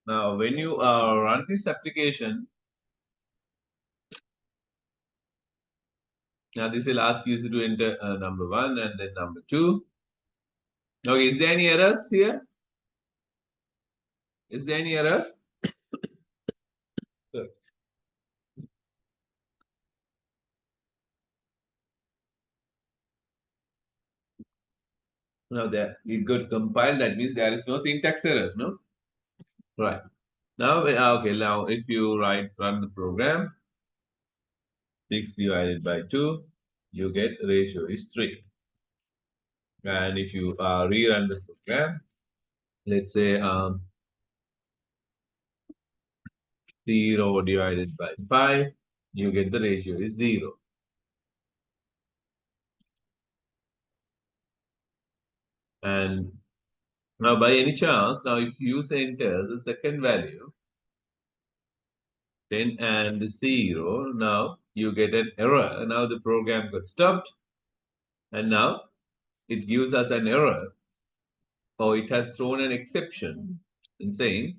Now, when you run this application, now this will ask you to enter number 1 and then number 2. Okay, is there any errors here? Is there any errors? Sure. Now that it got compiled, that means there is no syntax errors, no? Right. Now, okay, now if you run the program, 6 divided by 2, you get ratio is 3. And if you rerun the program, let's say 0 divided by 5, you get the ratio is 0. And now by any chance, now if you enter the second value, 10 and 0, now you get an error. Now the program got stopped, and now it gives us an error, or it has thrown an exception in saying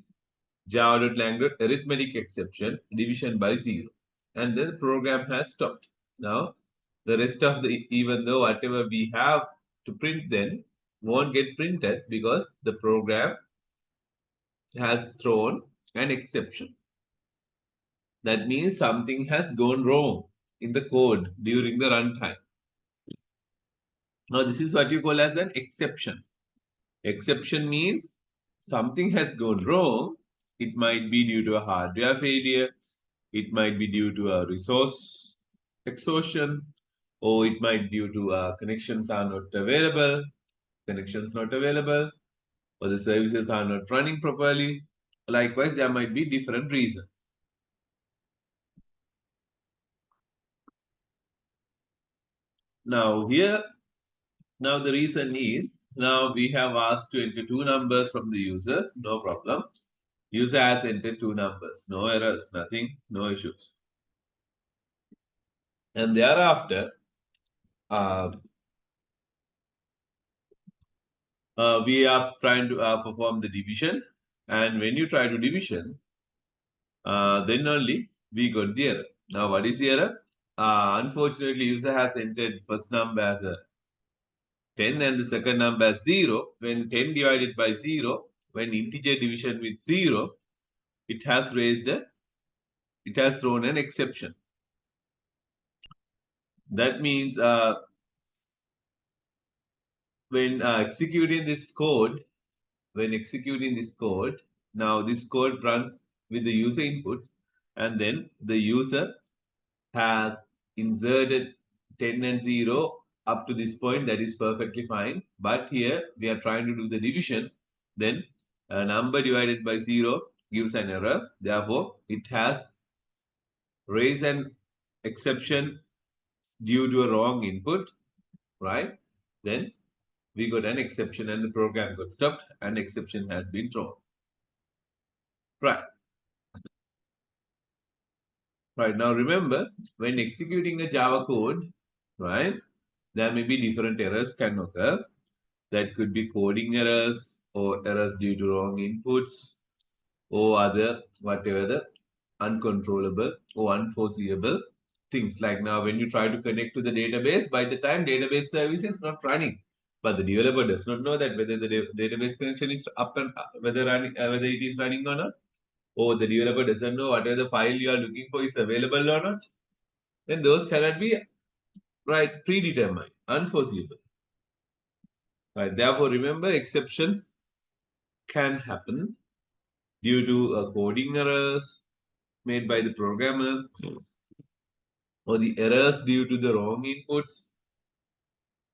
Java.lang arithmetic exception division by 0. And then the program has stopped. Now the rest of the, even though whatever we have to print then won't get printed because the program has thrown an exception. That means something has gone wrong in the code during the runtime. Now this is what you call as an exception. Exception means something has gone wrong. It might be due to a hardware failure. It might be due to a resource exhaustion, or it might be due to connections are not available, connections not available, or the services are not running properly. Likewise, there might be different reasons. Now here, now the reason is, now we have asked to enter 2 numbers from the user, no problem. User has entered 2 numbers, no errors, nothing, no issues. And thereafter, uh, we are trying to perform the division. And when you try to division, then only we got the error. Now, what is the error? Unfortunately, user has entered first number as a 10 and the second number as 0. When 10 divided by 0, when integer division with 0, it has thrown an exception. That means when executing this code, now this code runs with the user inputs, and then the user has inserted 10 and 0 up to this point. That is perfectly fine. But here we are trying to do the division. Then a number divided by 0 gives an error. Therefore, it has raised an exception due to a wrong input, right? Then we got an exception and the program got stopped and exception has been thrown. Right. Right. Now remember, when executing a Java code, right, there may be different errors can occur. That could be coding errors or errors due to wrong inputs or other whatever the uncontrollable or unforeseeable things. Like now when you try to connect to the database, by the time database service is not running, but the developer does not know that whether the database connection is up and whether it is running or not, or the developer doesn't know whether the file you are looking for is available or not, then those cannot be predetermined, unforeseeable. Right. Therefore, remember exceptions can happen due to coding errors made by the programmer, or the errors due to the wrong inputs,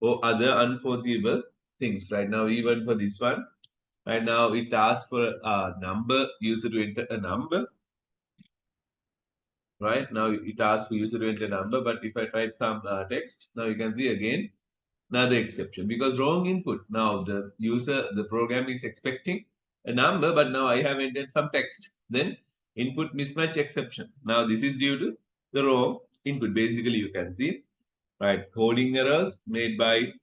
or other unforeseeable things. Right now, even for this one, right now it asks for a number, user to enter a number. Right now it asks for user to enter a number, but if I type some text, now you can see again another exception because wrong input. Now the program is expecting a number, but now I have entered some text. Then input mismatch exception. Now this is due to the wrong input. Basically, you can see, right, coding errors made by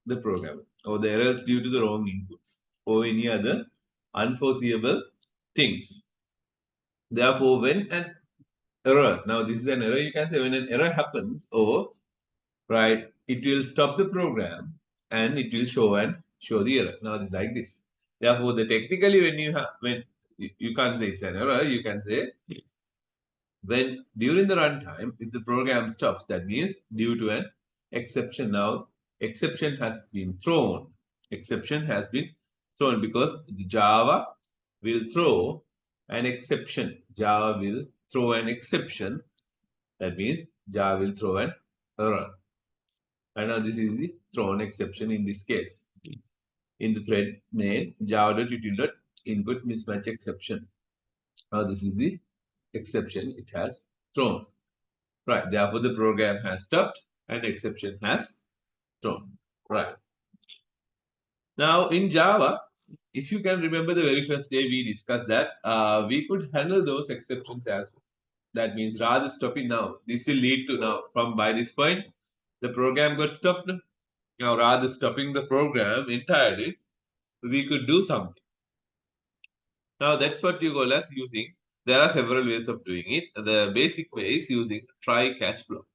the programmer or the errors due to the wrong inputs or any other unforeseeable things. Therefore, when an error, now this is an error, you can say when an error happens, or right, it will stop the program and it will show the error. Now it's like this. Therefore, the technically when you have when you can't say it's an error, you can say when during the runtime, if the program stops, that means due to an exception. Now, exception has been thrown. Exception has been thrown because the Java will throw an exception. Java will throw an exception. That means Java will throw an error. And now this is the thrown exception in this case. In the thread main java.util.input mismatch exception. Now this is the exception it has thrown. Right. Therefore, the program has stopped and exception has thrown. Right. Now, in Java, if you can remember the very first day we discussed that, we could handle those exceptions as well. That means rather stopping now, this will lead to now from by this point, the program got stopped. Now, rather stopping the program entirely, we could do something. Now, that's what you call as using. There are several ways of doing it. The basic way is using try catch block.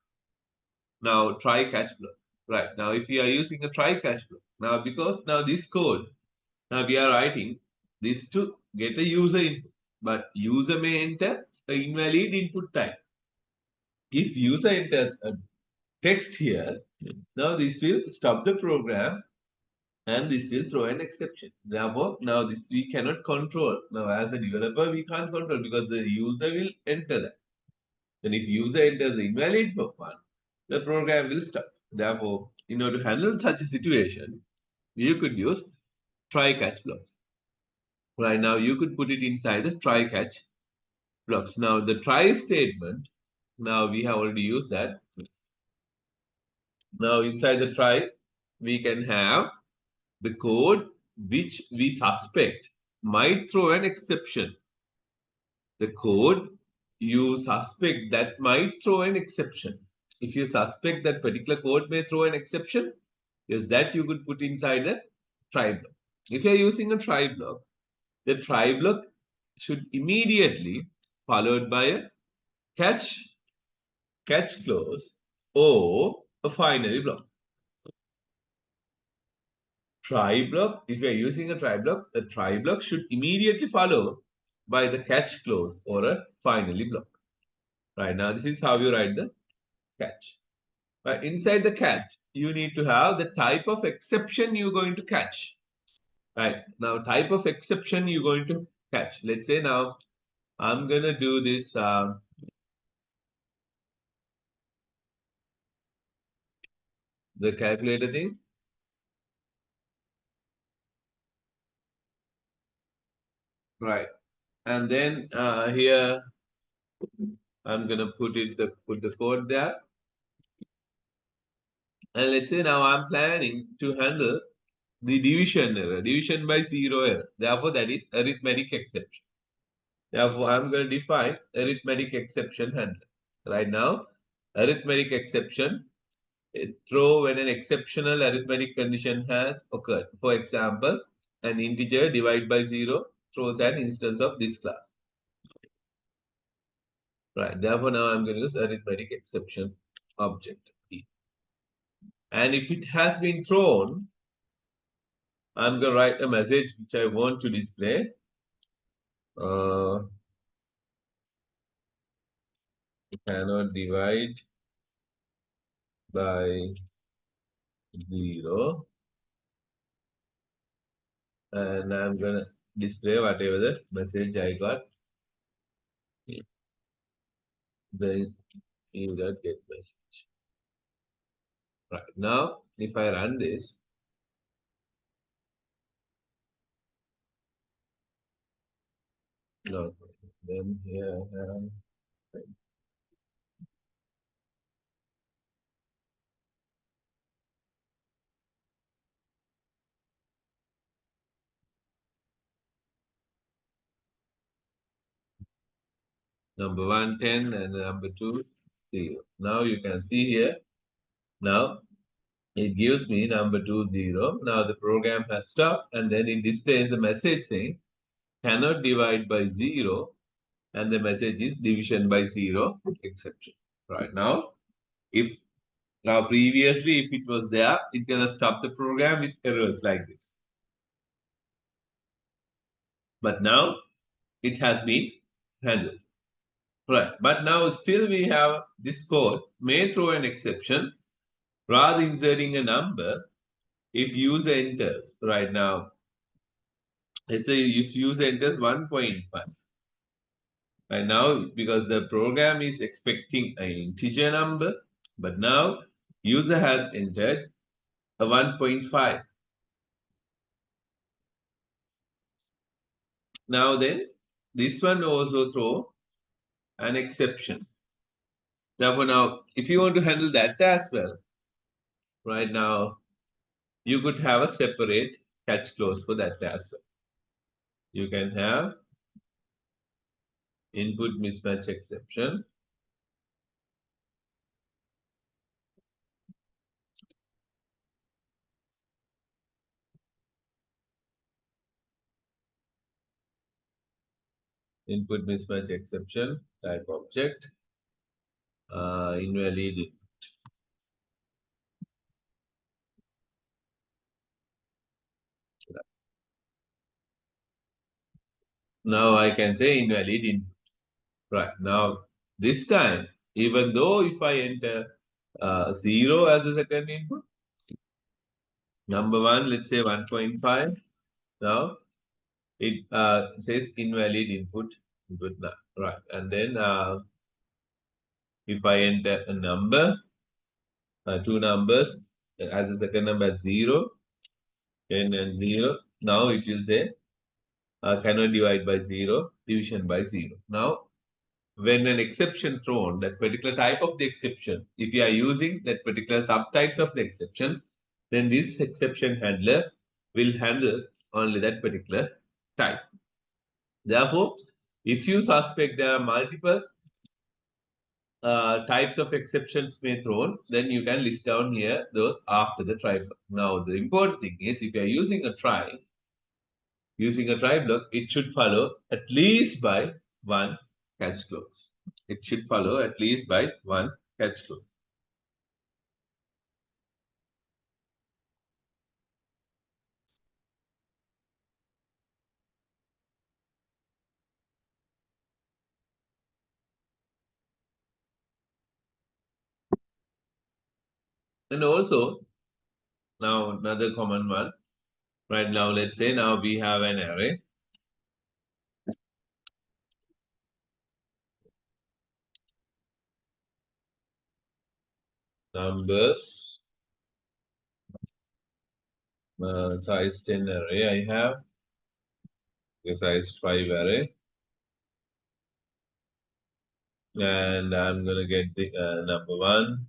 Now try catch block. Right. Now if we are using a try catch block, now because now this code, now we are writing this to get a user input, but user may enter an invalid input type. If user enters a text here, now this will stop the program and this will throw an exception. Therefore, now this we cannot control. Now as a developer, we can't control because the user will enter that. Then if user enters the invalid one, the program will stop. Therefore, in order to handle such a situation, you could use try catch blocks. Right now, you could put it inside the try catch blocks. Now, the try statement, now we have already used that. Now, inside the try, we can have the code which we suspect might throw an exception. The code you suspect that might throw an exception. If you suspect that particular code may throw an exception, yes, that you could put inside a try block. If you're using a try block, the try block should immediately followed by a catch, catch close, or a finally block. Try block, if you're using a try block, the try block should immediately follow by the catch close or a finally block. Right now, this is how you write the catch. But inside the catch, you need to have the type of exception you're going to catch. Right now, type of exception you're going to catch. Let's say now I'm gonna do this the calculator thing. Right, and then here I'm gonna put the code there. And let's say now I'm planning to handle the division error, division by zero error. Therefore, that is arithmetic exception. Therefore, I'm going to define arithmetic exception handler. Right now, arithmetic exception throw when an exceptional arithmetic condition has occurred. For example, an integer divided by zero throws an instance of this class. Right. Therefore, now I'm going to use arithmetic exception object. And if it has been thrown, I'm going to write a message which I want to display. Cannot divide by 0. And I'm going to display whatever the message I got. Then you will get message. Right. Now, if I run this, no, then here I have number 1, 10, and number 2, 0. Now you can see here. Now it gives me number 2, 0. Now the program has stopped and then it displays the message saying cannot divide by 0, and the message is division by 0 exception. Right now, if now previously if it was there, it gonna stop the program with errors like this. But now it has been handled. Right. But now still we have this code may throw an exception rather inserting a number if user enters. Right now, let's say if user enters 1.5. Right now, because the program is expecting an integer number, but now user has entered a 1.5. Now then, this one also throw an exception. Therefore, now if you want to handle that as well, right now you could have a separate catch clause for that as well. You can have input mismatch exception. Input mismatch exception type object invalid. Now I can say invalid input. Right now, this time, even though if I enter 0 as a second input, number 1, let's say 1.5, now it says invalid input. Right, and then if I enter a number, two numbers as a second number 0, 10 and 0, now it will say cannot divide by 0, division by 0. Now, when an exception thrown, that particular type of the exception, if you are using that particular subtypes of the exceptions, then this exception handler will handle only that particular type. Therefore, if you suspect there are multiple types of exceptions may thrown, then you can list down here those after the try block. Now, the important thing is if you are using a try block, it should follow at least by one catch clause. It should follow at least by one catch clause. And also, now another common one. Right now, let's say now we have an array. Numbers, size 10 array I have, the size 5 array. And I'm going to get the number 1.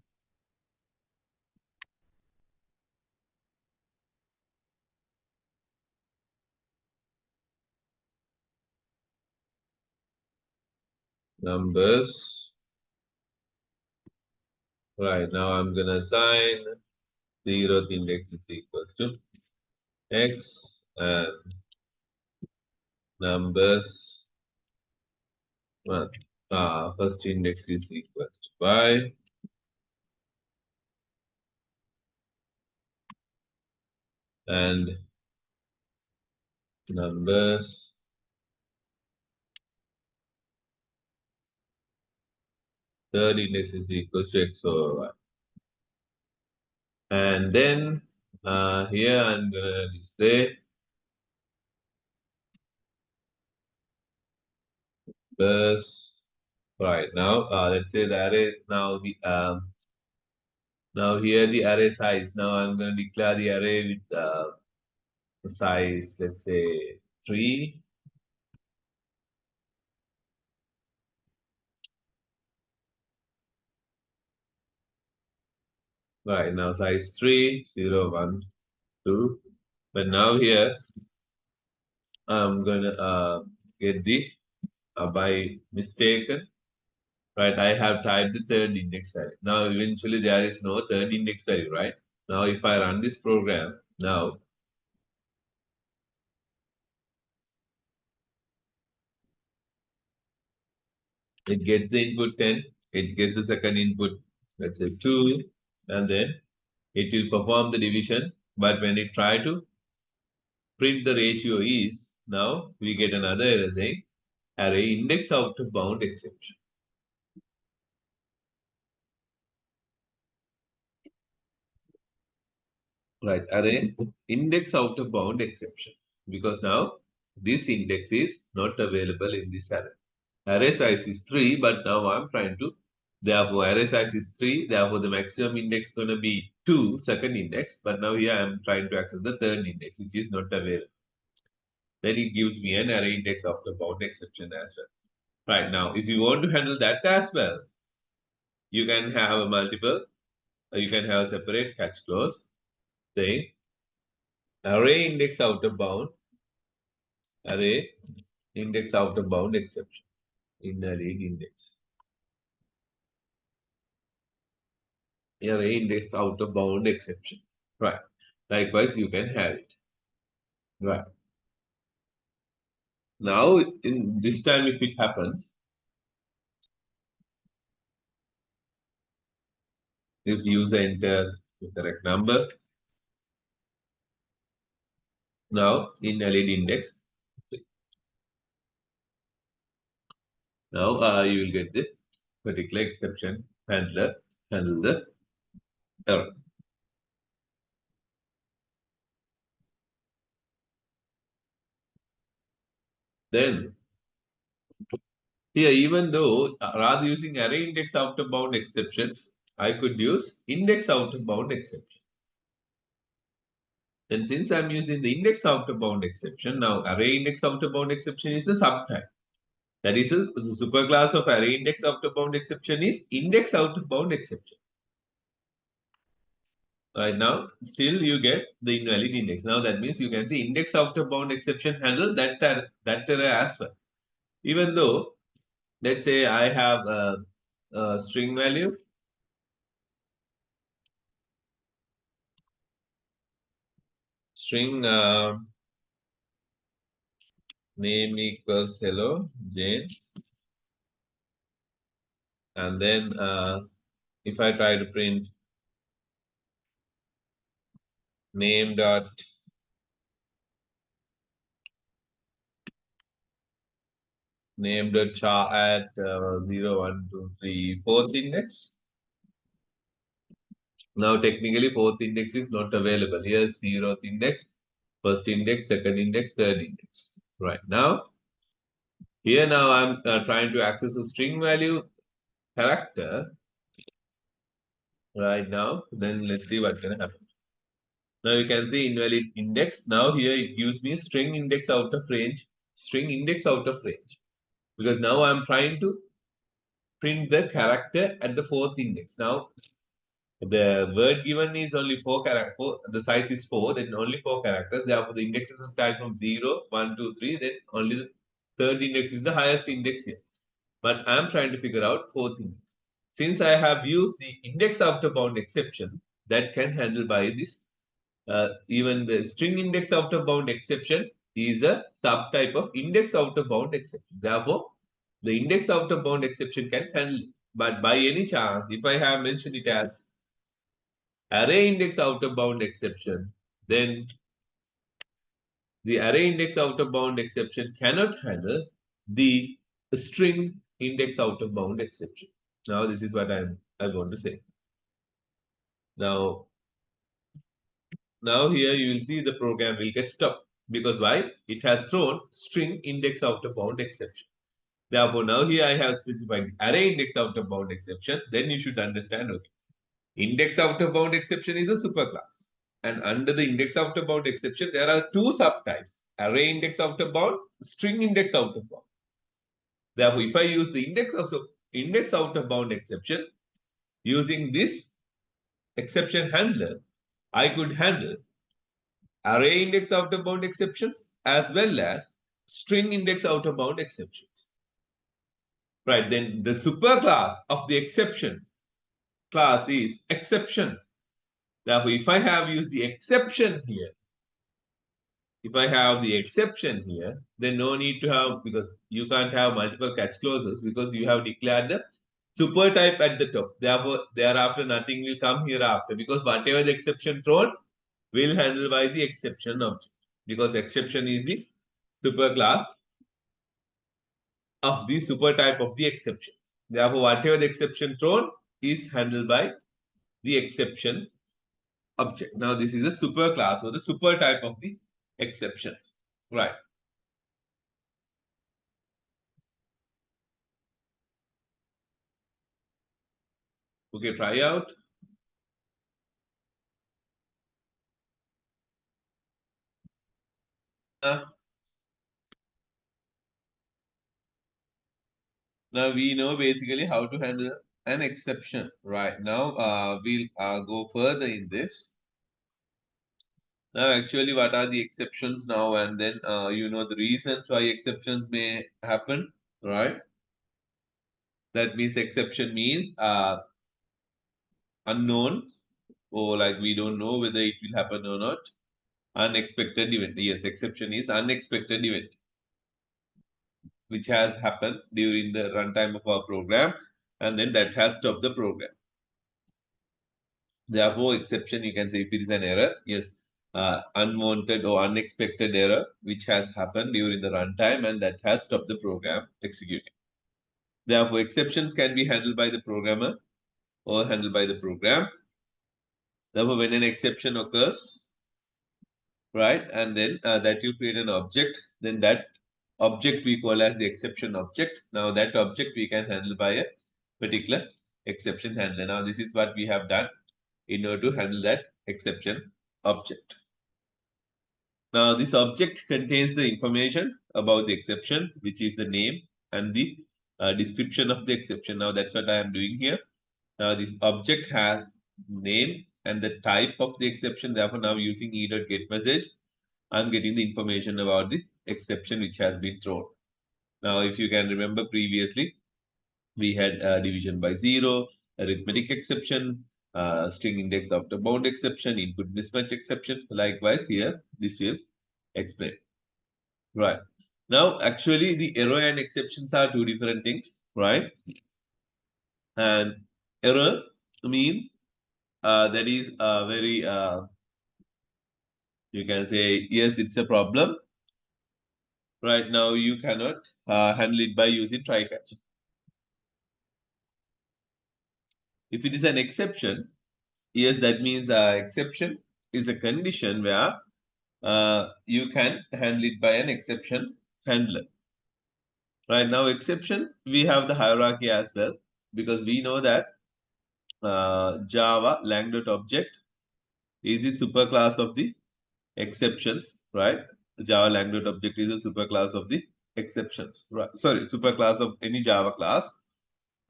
Numbers. Right now, I'm going to assign 0th index is equals to x and numbers. Well, first index is equals to y. And numbers. Third index is equals to x over y. And then here I'm going to display this. Right now, let's say the array now now here the array size. Now I'm going to declare the array with size, let's say 3. Right now size 3, 0, 1, 2. But now here I'm gonna get the by mistaken. Right, I have typed the third index value. Now eventually there is no third index value, right? Now if I run this program, now It gets the input 10, it gets the second input, let's say 2, and then it will perform the division. But when it try to print the ratio is, now we get another error saying array index out of bound exception. Right, array index out of bound exception. Because now this index is not available in this array. Array size is 3, but now I'm trying to, therefore array size is 3, therefore the maximum index is going to be 2, second index, but now here I'm trying to access the third index, which is not available. Then it gives me an array index of the bound exception as well. Right, now if you want to handle that as well, you can have a multiple, you can have a separate catch clause saying array index out of bound, array index out of bound exception, invalid index. Array index out of bound exception. Right. Likewise, you can have it. Right. Now, in this time, if it happens, if user enters the correct number, now invalid index. Now you will get the particular exception handle the error. Then here, even though rather using array index out of bound exception, I could use index out of bound exception. Then since I'm using the index out of bound exception, now array index out of bound exception is a subtype. That is the superclass of array index out of bound exception is index out of bound exception. Right now, still you get the invalid index. Now that means you can see index out of bound exception handle that error as well. Even though, let's say I have a string value, string name equals hello Jane, and then if I try to print name dot char at 0, 1, 2, 3, 4th index. Now technically fourth index is not available. Here 0th index, first index, second index, third index. Right now, here now I'm trying to access a string value character. Right now, then let's see what's gonna happen. Now you can see invalid index. Now here it gives me string index out of range, string index out of range. Because now I'm trying to print the character at the fourth index. Now the word given is only 4 characters, the size is 4, then only 4 characters. Therefore, the indexes will start from 0, 1, 2, 3, then only the third index is the highest index here. But I'm trying to figure out fourth index. Since I have used the index after bound exception, that can handle by this. Even the string index after bound exception is a subtype of index after bound exception. Therefore, the index after bound exception can handle it. But by any chance, if I have mentioned it as array index out of bound exception, then the array index out of bound exception cannot handle the string index out of bound exception. Now, this is what I want to say. Now here you will see the program will get stopped. Because why? It has thrown string index out of bound exception. Therefore, now here I have specified array index out of bound exception. Then you should understand, okay, index out of bound exception is a superclass. And under the index out of bound exception, there are two subtypes: array index out of bound, string index out of bound. Therefore, if I use the index out of bound exception, using this exception handler, I could handle array index out of bound exceptions as well as string index out of bound exceptions. Right, then the superclass of the exception class is exception. Therefore, if I have used the exception here, If I have the exception here, then no need to have, because you can't have multiple catch clauses because you have declared the super type at the top. Therefore, thereafter nothing will come hereafter because whatever the exception thrown will handle by the exception object, because exception is the super class of the super type of the exceptions. Therefore, whatever the exception thrown is handled by the exception object. Now, this is a super class or the super type of the exceptions. Right. Okay, try out. Uh, Now we know basically how to handle an exception. Right now, we'll go further in this. Now, actually, what are the exceptions now? And then you know the reasons why exceptions may happen, right? That means exception means unknown, or like we don't know whether it will happen or not. Unexpected event. Yes, exception is unexpected event which has happened during the runtime of our program, and then that has stopped the program. Therefore, exception, you can say if it is an error, yes, unwanted or unexpected error which has happened during the runtime and that has stopped the program executing. Therefore, exceptions can be handled by the programmer or handled by the program. Therefore, when an exception occurs, right, and then that you create an object, then that object we call as the exception object. Now, that object we can handle by a particular exception handler. Now, this is what we have done in order to handle that exception object. Now, this object contains the information about the exception, which is the name and the description of the exception. Now, that's what I am doing here. Now, this object has name and the type of the exception. Therefore, now using e.get message, I'm getting the information about the exception which has been thrown. Now, if you can remember previously, we had division by zero, arithmetic exception, string index after bound exception, input mismatch exception. Likewise, here, this will explain. Right. Now, actually, the error and exceptions are two different things, right? And error means that is very, you can say, yes, it's a problem. Right now, you cannot handle it by using try catch. If it is an exception, yes, that means exception is a condition where you can handle it by an exception handler. Right now, exception, we have the hierarchy as well because we know that Java lang.object is the superclass of the exceptions, right? Java lang.object is a superclass of the exceptions, right? Sorry, superclass of any Java class.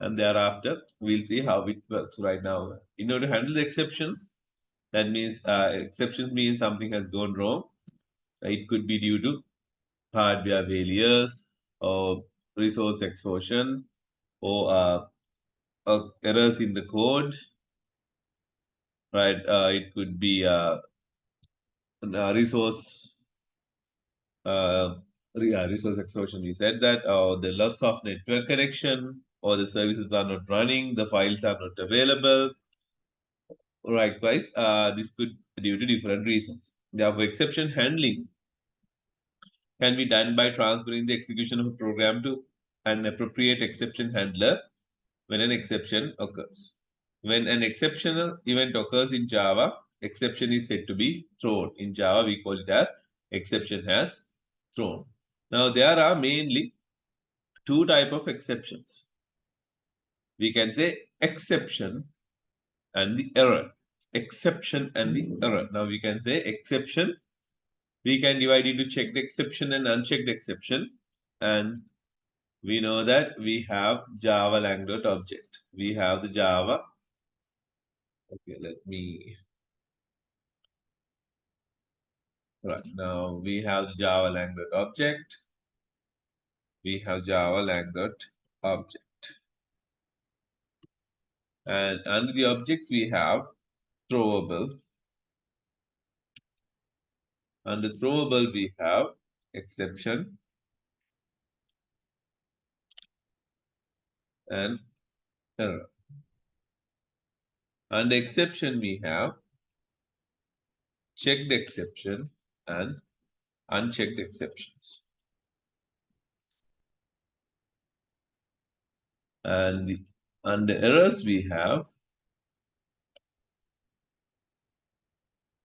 And thereafter, we'll see how it works right now. In order to handle the exceptions, that means exceptions means something has gone wrong. It could be due to hardware failures or resource exhaustion or errors in the code, right? It could be resource resource exhaustion. We said that, or the loss of network connection, or the services are not running, the files are not available. Likewise, this could be due to different reasons. Therefore, exception handling can be done by transferring the execution of a program to an appropriate exception handler when an exception occurs. When an exceptional event occurs in Java, exception is said to be thrown. In Java, we call it as exception has thrown. Now, there are mainly two type of exceptions. We can say exception and the error. Exception and the error. Now, we can say exception. We can divide into checked exception and unchecked exception. And we know that we have Java lang.object. We have the Java. Okay, let me. Right now, we have the Java lang.object. We have Java lang.object. And under the objects, we have throwable, Under throwable, we have exception and error. Under exception, we have checked exception and unchecked exceptions. And under errors, we have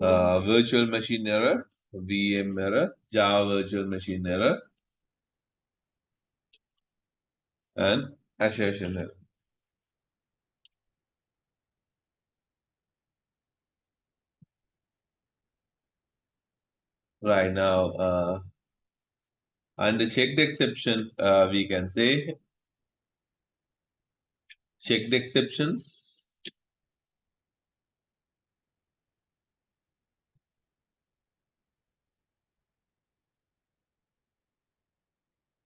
virtual machine error, VM error, Java virtual machine error, and assertion error. Right now, under checked exceptions, we can say checked exceptions.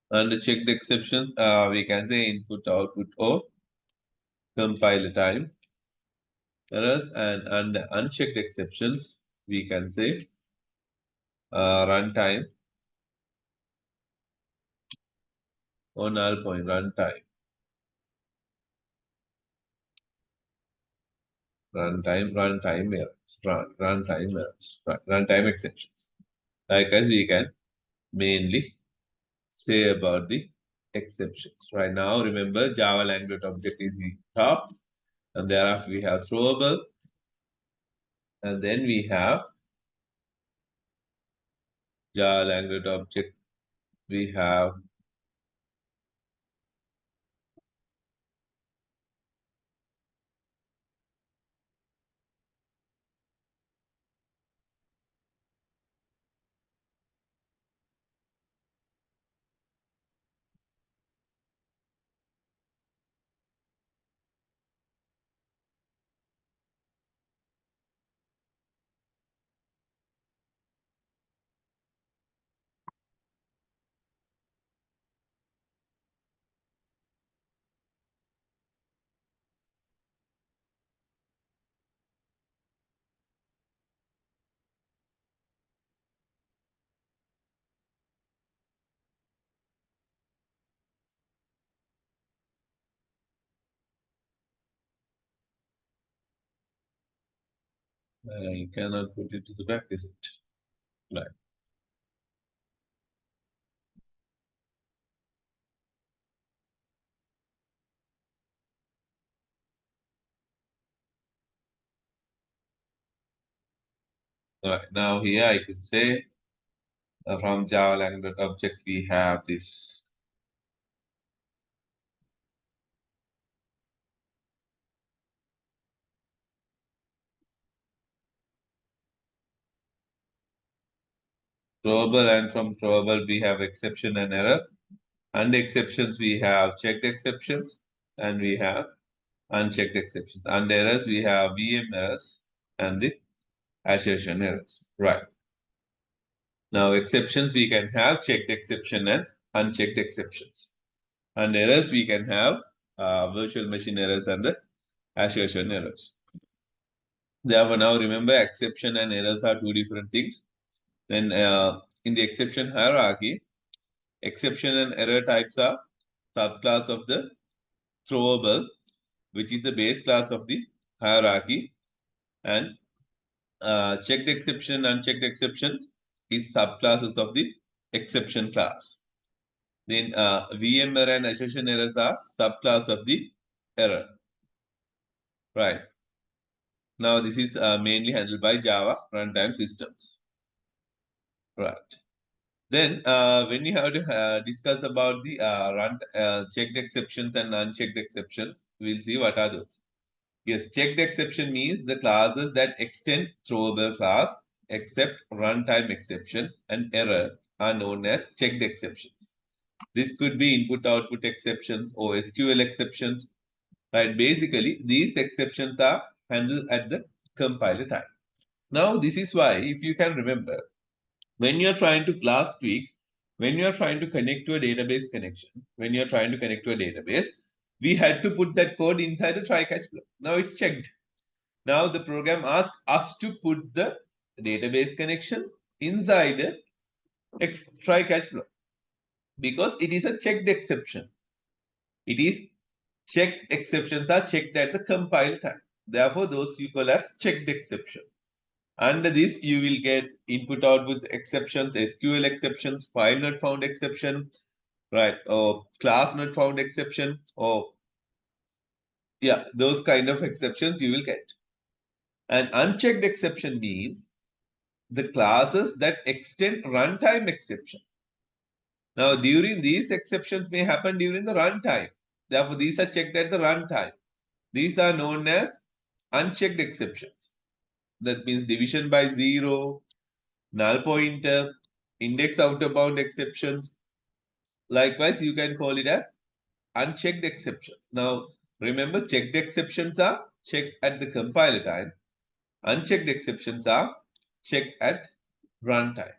Under checked exceptions, we can say input, output, or compile time errors. And under unchecked exceptions, we can say runtime or null point runtime. Runtime errors, runtime errors, runtime exceptions. Like as we can mainly say about the exceptions. Right now, remember Java language object is the top, and thereafter we have throwable, and then we have Java language object. We have I cannot put it to the back, is it? Right. Right. Now here I could say from Java language object we have this throwable, and from throwable we have exception and error. Under exceptions we have checked exceptions and we have unchecked exceptions. Under errors we have VM errors and the assertion errors. Right. Now exceptions we can have checked exception and unchecked exceptions. And errors we can have virtual machine errors and the assertion errors. Therefore, now remember exception and errors are two different things. Then in the exception hierarchy, exception and error types are subclass of the throwable, which is the base class of the hierarchy, and checked exception and unchecked exceptions is subclasses of the exception class. Then VM error and assertion errors are subclass of the error. Right. Now this is mainly handled by Java runtime systems. Right. Then when you have to discuss about the checked exceptions and unchecked exceptions, we'll see what are those. Yes, checked exception means the classes that extend throwable class except runtime exception and error are known as checked exceptions. This could be input-output exceptions or SQL exceptions. Right? Basically, these exceptions are handled at the compiler time. Now, this is why, if you can remember, when you're trying to last week, when you're trying to connect to a database connection, when you're trying to connect to a database, we had to put that code inside the try-catch block. Now it's checked. Now the program asks us to put the database connection inside try catch block because it is a checked exception. It is checked exceptions are checked at the compile time. Therefore, those you call as checked exception. Under this, you will get input output exceptions, SQL exceptions, file not found exception, right? Or class not found exception, or yeah, those kind of exceptions you will get. An unchecked exception means the classes that extend runtime exception. Now, during these exceptions may happen during the runtime. Therefore, these are checked at the runtime. These are known as unchecked exceptions. That means division by zero, null pointer, index outer bound exceptions. Likewise, you can call it as unchecked exceptions. Now, remember, checked exceptions are checked at the compiler time. Unchecked exceptions are checked at runtime.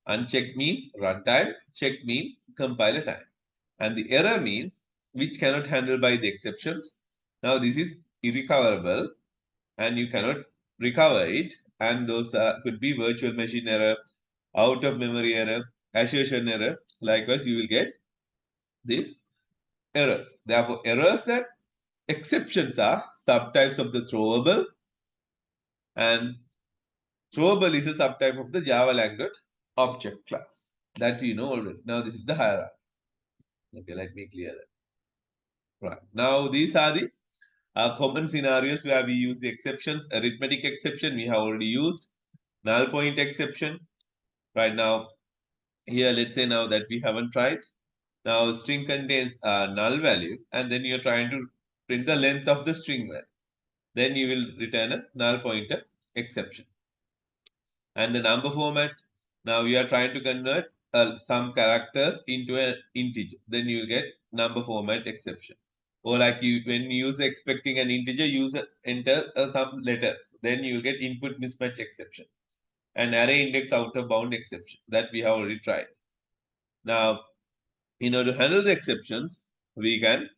Unchecked means runtime, checked means compiler time. And the error means which cannot handle by the exceptions. Now, this is irrecoverable and you cannot recover it. And those could be virtual machine error, out of memory error, assertion error. Likewise, you will get these errors. Therefore, errors and exceptions are subtypes of the throwable, and throwable is a subtype of the Java language object class. That you know already. Now, this is the hierarchy. Okay, let me clear that. Right. Now, these are the common scenarios where we use the exceptions. Arithmetic exception we have already used. Null point exception. Right now, here let's say now that we haven't tried. Now string contains a null value and then you're trying to print the length of the string value. Then you will return a null pointer exception. And the number format, now we are trying to convert some characters into an integer. Then you will get number format exception. Or like you, when you use expecting an integer, enter some letters. Then you will get input mismatch exception. And array index outer bound exception that we have already tried. Now, in order to handle the exceptions, we can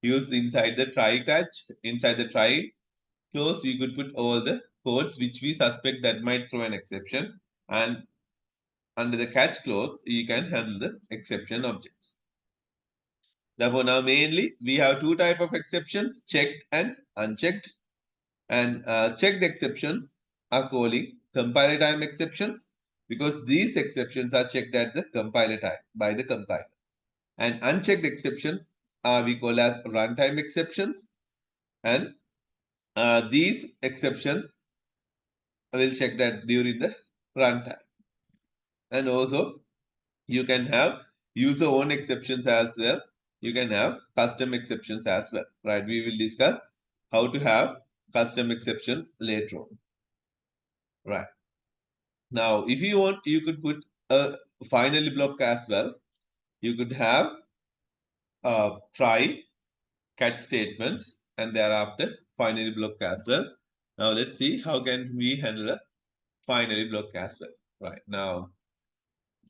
use inside the try catch, inside the try clause, we could put all the codes which we suspect that might throw an exception. And under the catch clause, you can handle the exception objects. Therefore, now mainly we have two type of exceptions, checked and unchecked. And checked exceptions are calling compiler time exceptions because these exceptions are checked at the compiler time by the compiler. And unchecked exceptions we call as runtime exceptions. And these exceptions will check that during the runtime. And also, you can have user own exceptions as well. You can have custom exceptions as well, right? We will discuss how to have custom exceptions later on, right? Now, if you want, you could put a finally block as well. You could have try catch statements and thereafter finally block as well. Now, let's see how can we handle a finally block as well, right? Now,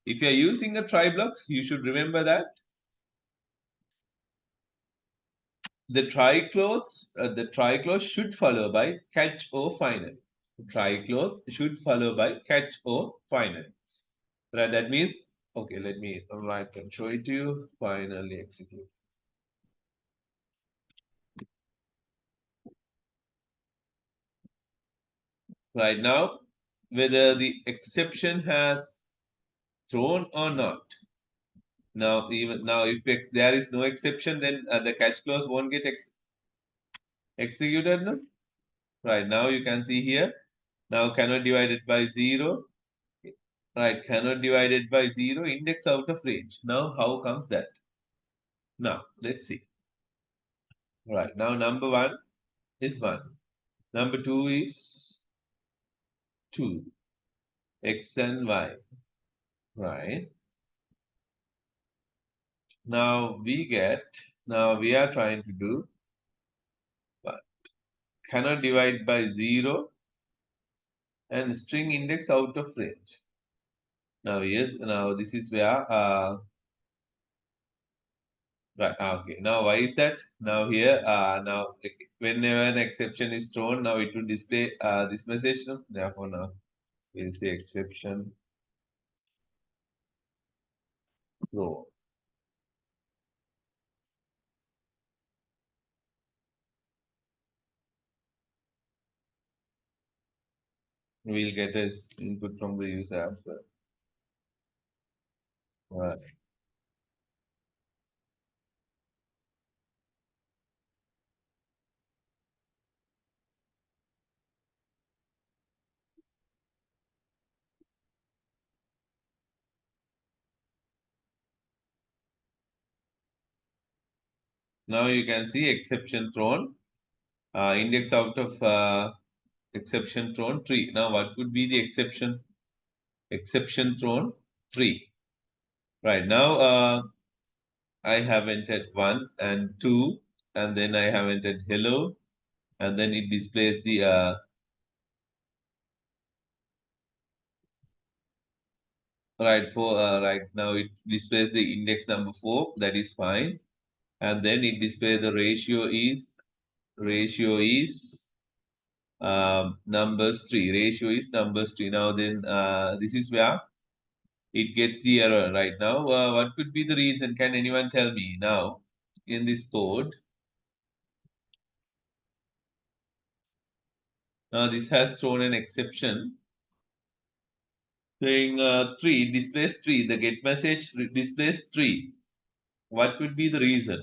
if you're using a try block, you should remember that the try clause should follow by catch or finally. Try clause should follow by catch or finally. Right? That means, okay, let me write and show it to you. Finally execute. Right now, whether the exception has thrown or not. Now, even now, if there is no exception, then the catch clause won't get executed. No? Right now, you can see here. Now, cannot divide it by 0. Right, cannot divide it by 0. Index out of range. Now, how comes that? Now, let's see. Right, now number 1 is 1. Number 2 is 2. X and Y. Right. Now, we are trying to do what? Cannot divide by 0 and string index out of range. Now, yes, now this is where, right, okay. Now, why is that? Now, here, now, whenever an exception is thrown, now it will display this message. No? Therefore, now We'll say exception thrown. We'll get as input from the user as well. Right. Now you can see exception thrown. Index out of exception thrown 3. Now what would be the exception? Exception thrown 3. Right now I have entered 1 and 2, and then I have entered hello, and then it displays the right now it displays the index number 4. That is fine, and then it displays the ratio is numbers 3. Ratio is numbers 3. Now then this is where it gets the error right now. What could be the reason? Can anyone tell me now in this code? Now this has thrown an exception saying 3 displays 3. The get message displays 3. What could be the reason?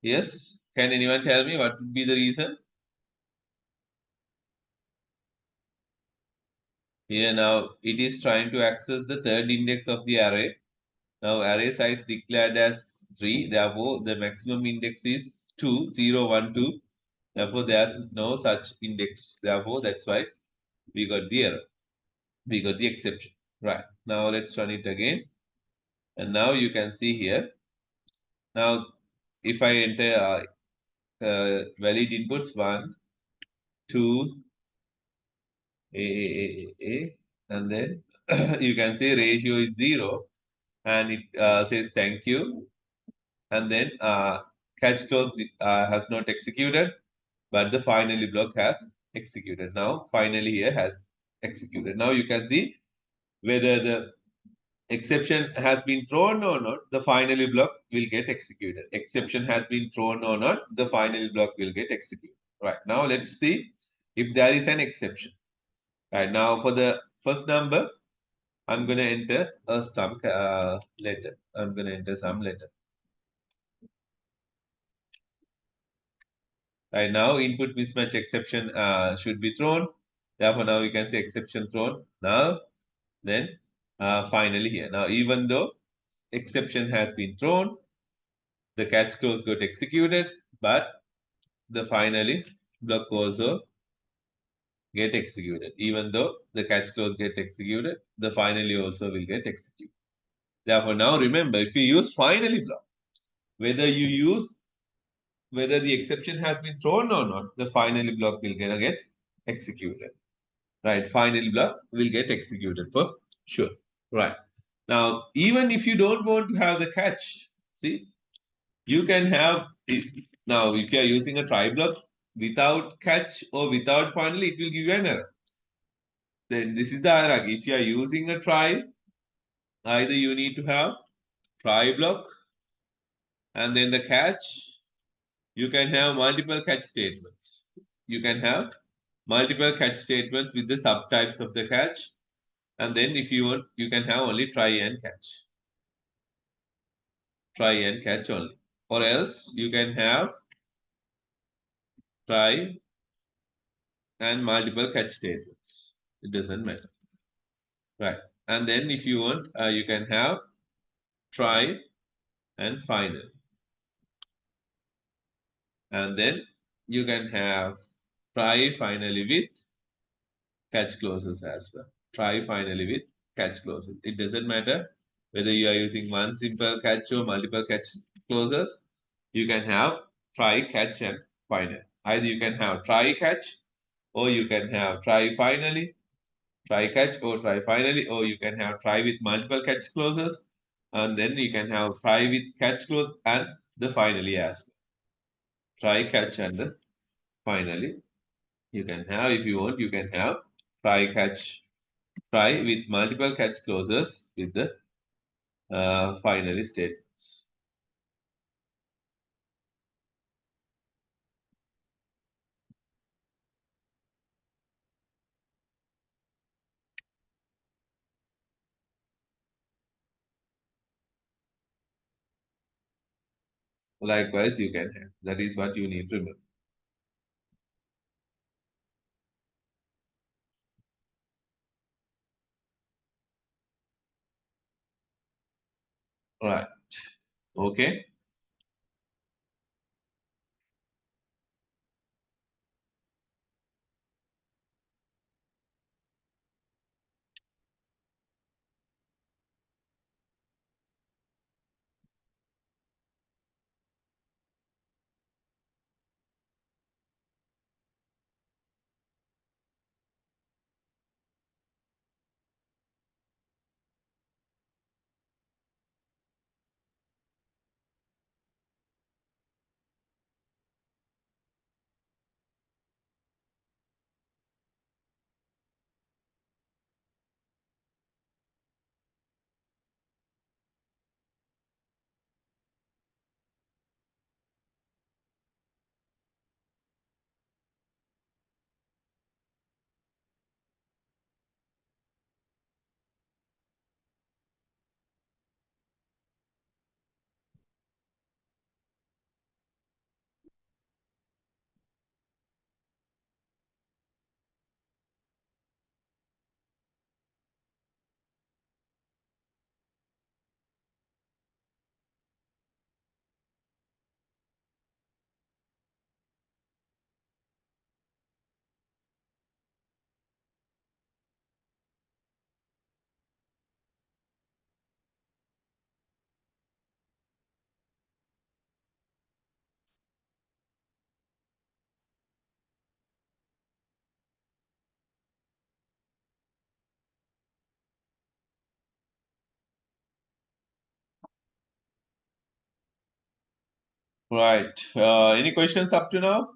Yes, can anyone tell me what would be the reason? Here now it is trying to access the third index of the array. Now array size declared as 3. Therefore, the maximum index is 2, 0, 1, 2. Therefore, there's no such index. Therefore, that's why we got the error. We got the exception. Right. Now let's run it again. And now you can see here. Now, if I enter valid inputs 1, 2, and then you can see ratio is 0, and it says thank you, and then catch close has not executed, but the finally block has executed. Now finally here has executed. Now you can see whether the exception has been thrown or not, the finally block will get executed. Exception has been thrown or not, the finally block will get executed. Right, now let's see if there is an exception. Right, now for the first number, I'm going to enter some letter. I'm going to enter some letter. Right now, input mismatch exception should be thrown. Therefore, now you can say exception thrown. Now, then finally here. Now, even though exception has been thrown, the catch clause got executed, but the finally block also get executed. Even though the catch clause get executed, the finally also will get executed. Therefore, now remember, if you use finally block, whether the exception has been thrown or not, the finally block will get executed. Right, finally block will get executed for sure. Right. Now, even if you don't want to have the catch, see, you can have now if you are using a try block without catch or without finally, it will give you an error. Then this is the hierarchy. If you are using a try, either you need to have try block and then the catch. You can have multiple catch statements. You can have multiple catch statements with the subtypes of the catch. And then if you want, you can have only try and catch. Try and catch only. Or else you can have try and multiple catch statements. It doesn't matter. Right. And then if you want, you can have try and final. And then you can have try finally with catch clauses as well. Try finally with catch clauses. It doesn't matter whether you are using one simple catch or multiple catch clauses. You can have try, catch, and final. Either you can have try, catch, or you can have try finally, try, catch, or try finally, or you can have try with multiple catch clauses, and then you can have try with catch clause and the finally as well. Try, catch, and the finally You can have, if you want, you can have try catch try with multiple catch clauses with the finally statements. Likewise, you can have. That is what you need to remember. Right. Okay. Right. Any questions up to now?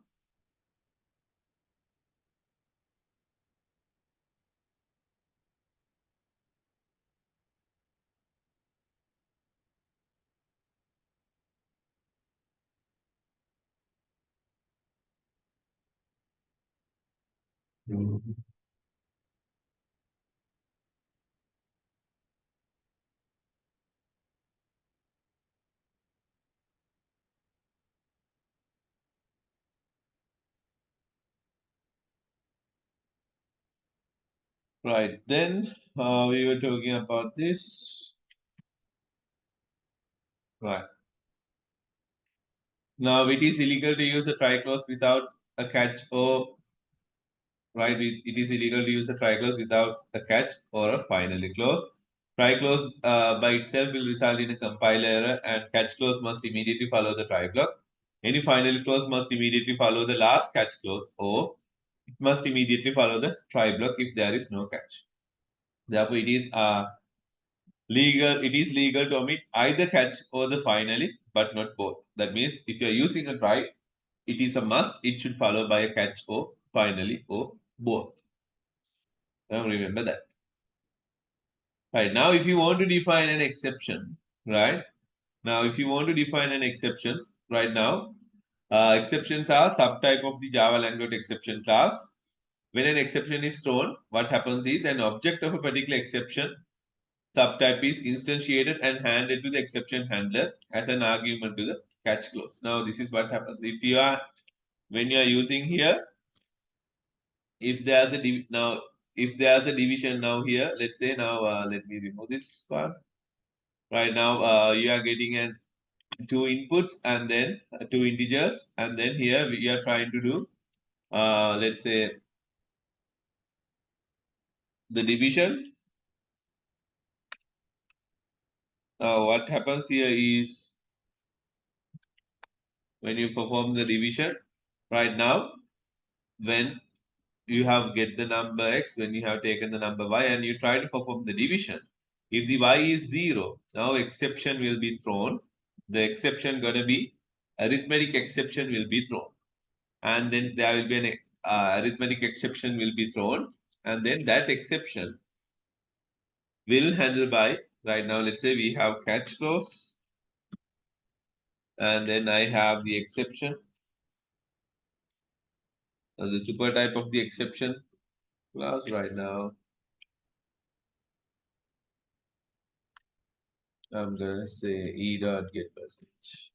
Right. Then we were talking about this. Right. Now it is illegal to use a try clause without a catch or right. It is illegal to use a try clause without a catch or a finally clause. Try clause by itself will result in a compiler error, and catch clause must immediately follow the try block. Any final clause must immediately follow the last catch clause, or it must immediately follow the try block if there is no catch. Therefore, it is legal to omit either catch or the finally, but not both. That means if you are using a try, it is a must. It should follow by a catch or finally or both. Now remember that. Right now, if you want to define an exception, right now, if you want to define an exception, right now, exceptions are subtype of the Java language exception class. When an exception is thrown, what happens is an object of a particular exception subtype is instantiated and handed to the exception handler as an argument to the catch clause. Now, this is what happens if you are when you are using here. If there's a now, if there's a division now here, let's say now, let me remove this one. Right now, you are getting an two inputs and then two integers, and then here we are trying to do, let's say, the division. Now, what happens here is when you perform the division, right now, when you have get the number x, when you have taken the number y, and you try to perform the division, if the y is 0, now exception will be thrown. The exception gonna be arithmetic exception will be thrown, and then there will be an arithmetic exception will be thrown, and then that exception will handle by, right now let's say we have catch clause, and then I have the exception, the super type of the exception clause right now. I'm gonna say e dot get message.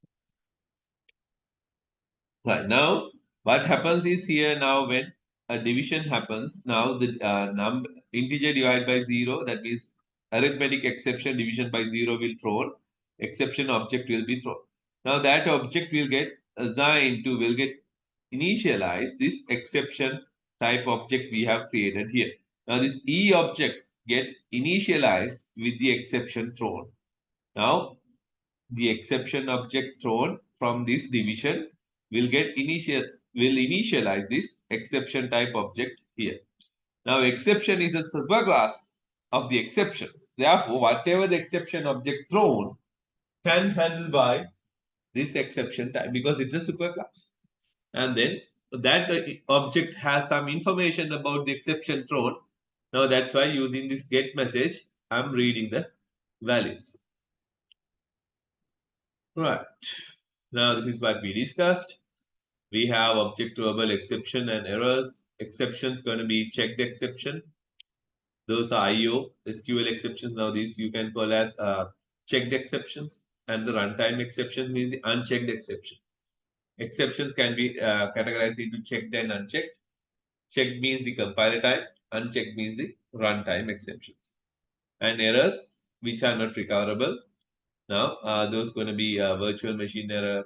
Right now, what happens is here now when a division happens, now the number integer divided by zero, that means arithmetic exception division by zero will thrown, exception object will be thrown. Now that object will get assigned to, will get initialized this exception type object we have created here. Now this E object get initialized with the exception thrown. Now the exception object thrown from this division will initialize this exception type object here. Now exception is a superclass of the exceptions. Therefore, whatever the exception object thrown can handle by this exception type because it's a superclass. And then that object has some information about the exception thrown. Now that's why using this get message, I'm reading the values. Right. Now this is what we discussed. We have object verbal exception and errors. Exceptions going to be checked exception. Those are IO, SQL exceptions. Now these you can call as checked exceptions. And the runtime exception means the unchecked exception. Exceptions can be categorized into checked and unchecked. Checked means the compiler time. Unchecked means the runtime exceptions. And errors which are not recoverable. Now those going to be virtual machine error,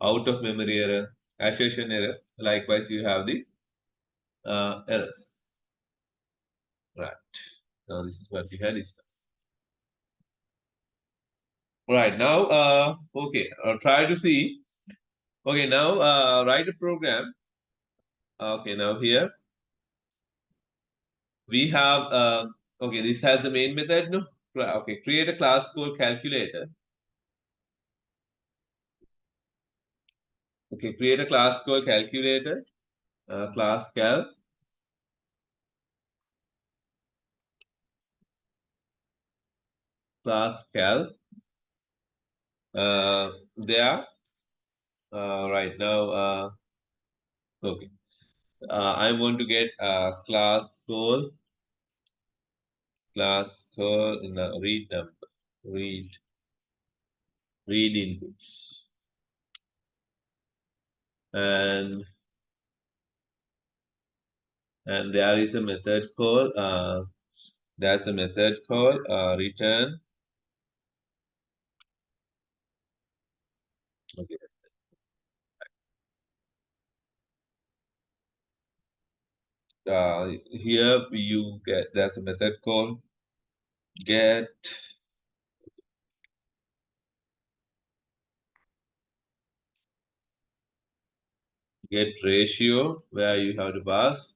out of memory error, assertion error. Likewise, you have the errors. Right. Now, this is what we had discussed. Right. Now, okay, try to see. Okay, now write a program. Okay, now here we have, okay, this has the main method. No? Okay, create a class called calculator. Okay, create a class called calculator. Class cal. Class cal. There. Right now, okay. I want to get class call read number, read read inputs, and there is a method called there's a method called return. Okay. Here you get, there's a method called get ratio, where you have to pass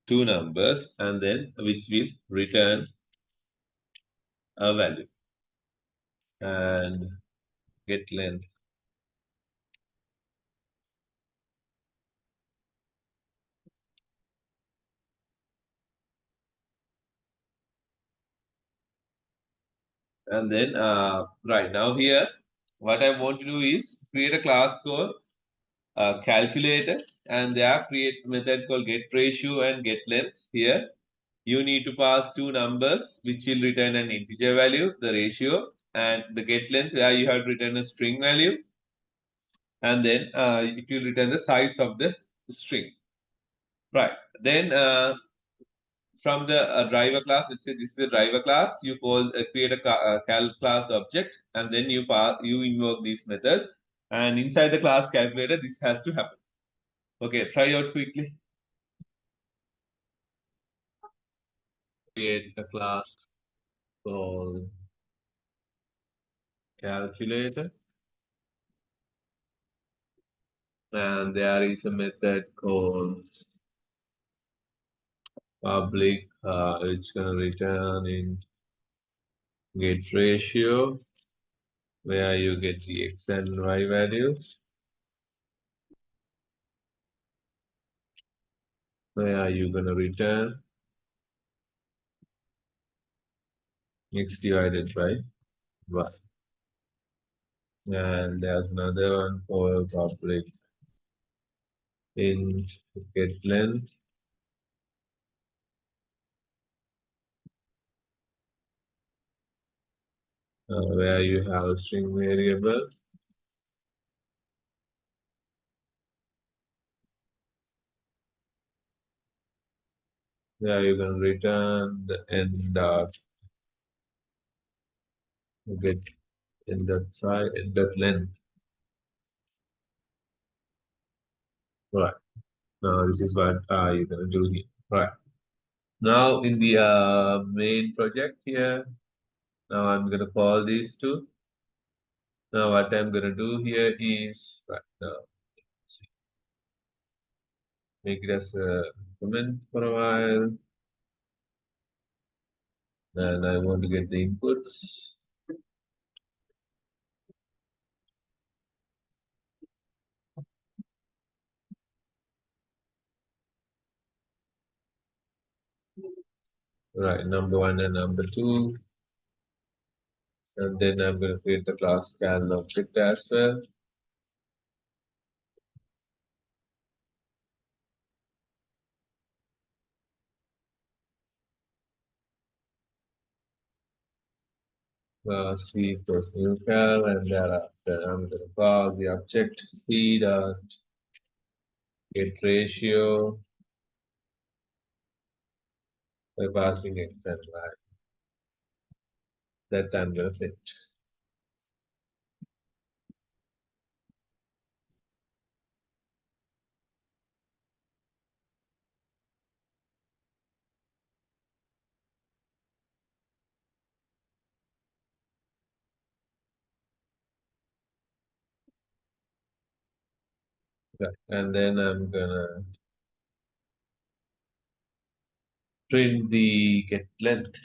two numbers and then which will return a value, and get length. And then right now here, what I want to do is create a class called calculator, and there create method called get ratio and get length. Here you need to pass two numbers which will return an integer value, the ratio, and the get length where you have to return a string value, and then it will return the size of the string. Right. Then from the driver class, let's say this is a driver class, you call create a cal class object, and then you invoke these methods, and inside the class calculator this has to happen. Okay, try out quickly. Create a class called calculator, and there is a method called public, it's going to return in get ratio, where you get the x and y values. where are you gonna return x divided by y. And there's another one for public int get length, where you have a string variable. Where you can return the end dot get in that side in that length. Right. Now this is what you're gonna do here. Right. Now in the main project here, now I'm gonna call these two. Now what I'm gonna do here is right now make it as a comment for a while. And I want to get the inputs. Right, number one and number two. And then I'm going to create the class scan object as well. C plus new cal, and thereafter I'm going to call the object speed get ratio by passing x and y. That I'm going to print. Right. And then I'm going to print the get length.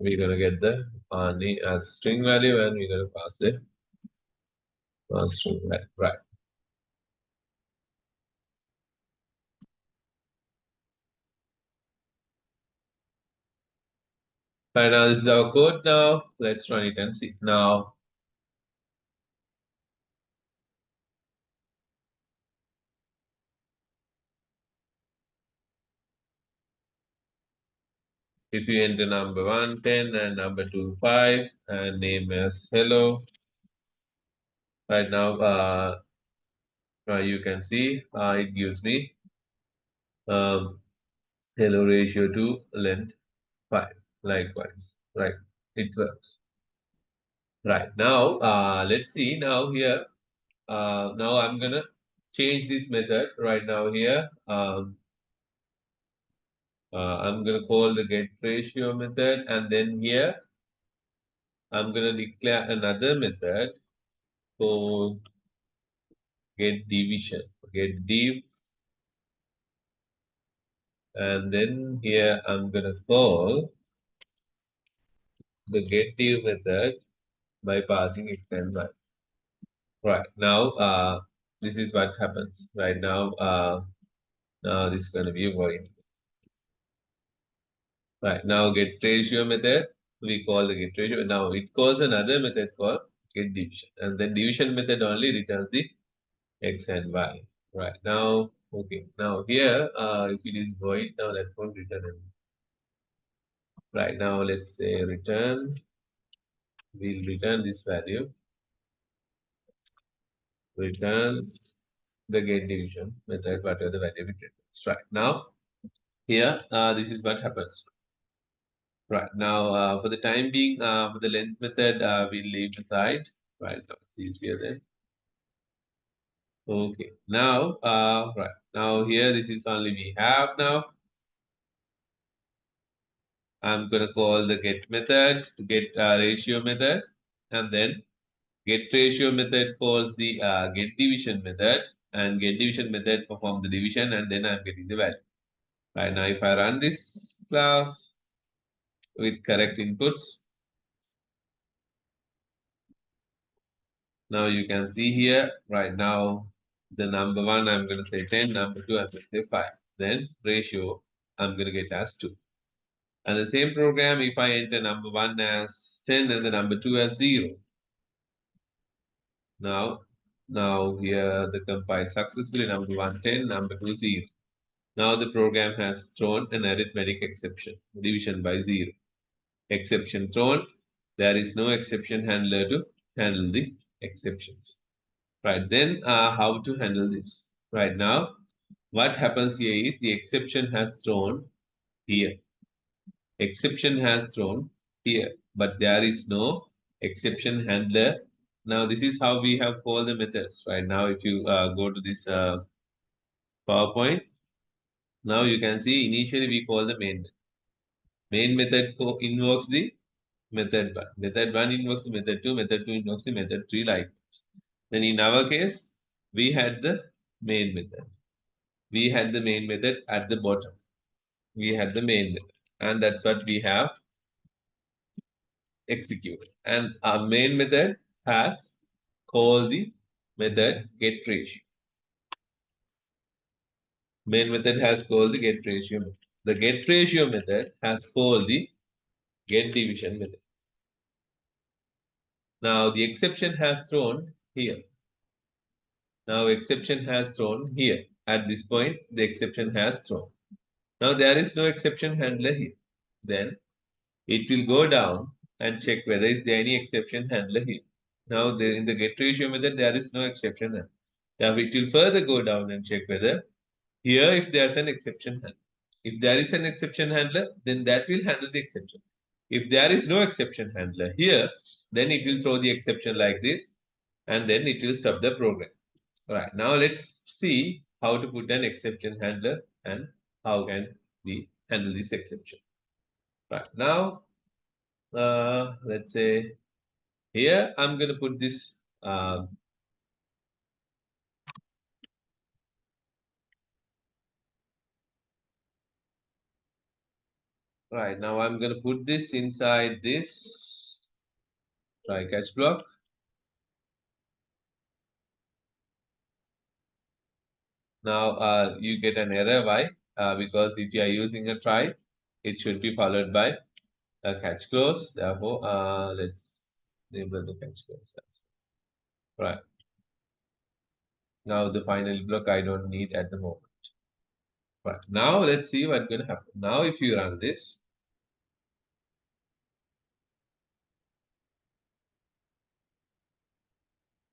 We're going to get the as string value, and we're going to pass it string value. Right. Right now, this is our code now. Let's run it and see. Now, if you enter number 1, 10, and number 2, 5, and name as hello, right now, you can see it gives me um, hello ratio to length 5. Likewise, right? It works. Right now, let's see now here. Now I'm gonna change this method right now here. I'm going to call the get ratio method, and then here I'm going to declare another method for get division, get div, and then here I'm going to call the get div method by passing x and y. Right now, this is what happens. Right now, now this is going to be a void. Right now, get ratio method, we call the get ratio. Now it calls another method called get division, and then division method only returns the x and y. Right now, okay. Now here, if it is void, now that won't return anything. Right now, let's say return. We'll return this value. Return the get division method, whatever the value we returns. Right now, here, this is what happens. Right now, for the time being, for the length method, we'll leave aside. Right now, it's easier then. Okay. Now, right now here, this is only we have now. I'm going to call the get method to get ratio method, and then get ratio method calls the get division method, and get division method perform the division, and then I'm getting the value. Right now, if I run this class with correct inputs, now you can see here, right now, the number 1, I'm going to say 10, number 2, I'm going to say 5. Then ratio, I'm going to get as 2. And the same program, if I enter number 1 as 10 and the number 2 as 0, now here the compile successfully, number 1 10, number 2 0. Now the program has thrown an arithmetic exception, division by 0. Exception thrown, there is no exception handler to handle the exceptions. Right, then how to handle this? Right now, what happens here is the exception has thrown here. Exception has thrown here, but there is no exception handler. Now, this is how we have called the methods. Right now, if you go to this PowerPoint, now you can see initially we call the main method. Main method invokes the method 1. Method 1 invokes the method 2. Method 2 invokes the method 3 like this. Then in our case, we had the main method. We had the main method at the bottom. We had the main method. And that's what we have executed. And our main method has called the method get ratio. Main method has called the get ratio method. The get ratio method has called the get division method. Now the exception has thrown here. Now exception has thrown here. At this point, the exception has thrown. Now there is no exception handler here. Then it will go down and check whether is there any exception handler here. Now in the get ratio method, there is no exception handler. Now it will further go down and check whether here if there's an exception handler. If there is an exception handler, then that will handle the exception. If there is no exception handler here, then it will throw the exception like this, and then it will stop the program. All right, now let's see how to put an exception handler and how can we handle this exception. Right, now let's say here I'm going to put this right, now I'm going to put this inside this try catch block. Now you get an error. Why? Because if you are using a try, it should be followed by a catch close. Therefore, let's enable the catch close. Right. Now the final block I don't need at the moment. Right. Now let's see what's going to happen. Now if you run this,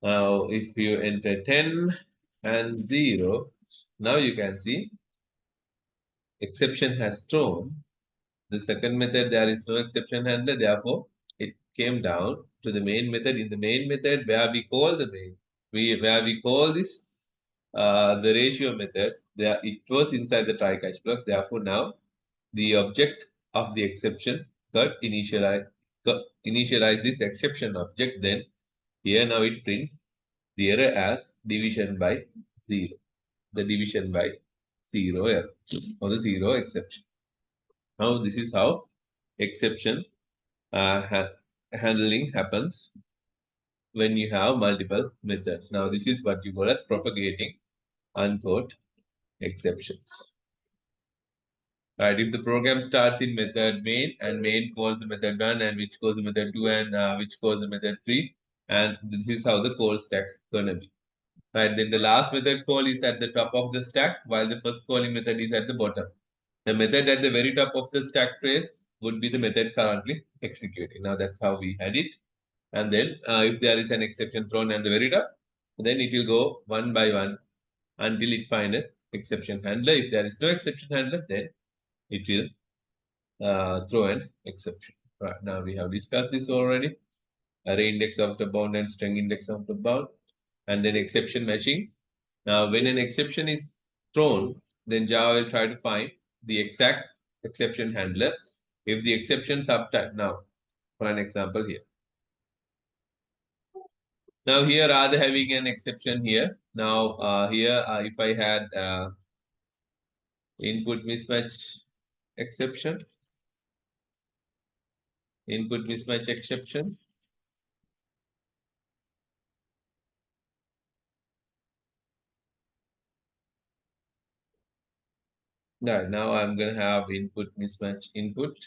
now if you enter 10 and 0, now you can see exception has thrown. The second method, there is no exception handler. Therefore, it came down to the main method. In the main method, where we call the main, where we call this the ratio method, there it was inside the try catch block. Therefore, now the object of the exception got initialize this exception object. Then here now it prints the error as division by 0. The division by 0 error or the 0 exception. Now this is how exception handling happens when you have multiple methods. Now this is what you call as propagating uncaught exceptions. Right, if the program starts in method main and main calls the method 1 and which calls the method 2 and which calls the method 3, and this is how the call stack gonna be. Right, then the last method call is at the top of the stack while the first calling method is at the bottom. The method at the very top of the stack trace would be the method currently executing. Now that's how we had it. And then if there is an exception thrown at the very top, then it will go one by one until it find an exception handler. If there is no exception handler, then it will throw an exception. Right, now we have discussed this already. Array index of the bound and string index of the bound, and then exception matching. Now, when an exception is thrown, then Java will try to find the exact exception handler. If the exception subtype, now for an example here, Now here rather having an exception here. Now here if I had input mismatch exception, input mismatch exception. Now I'm going to have input mismatch input,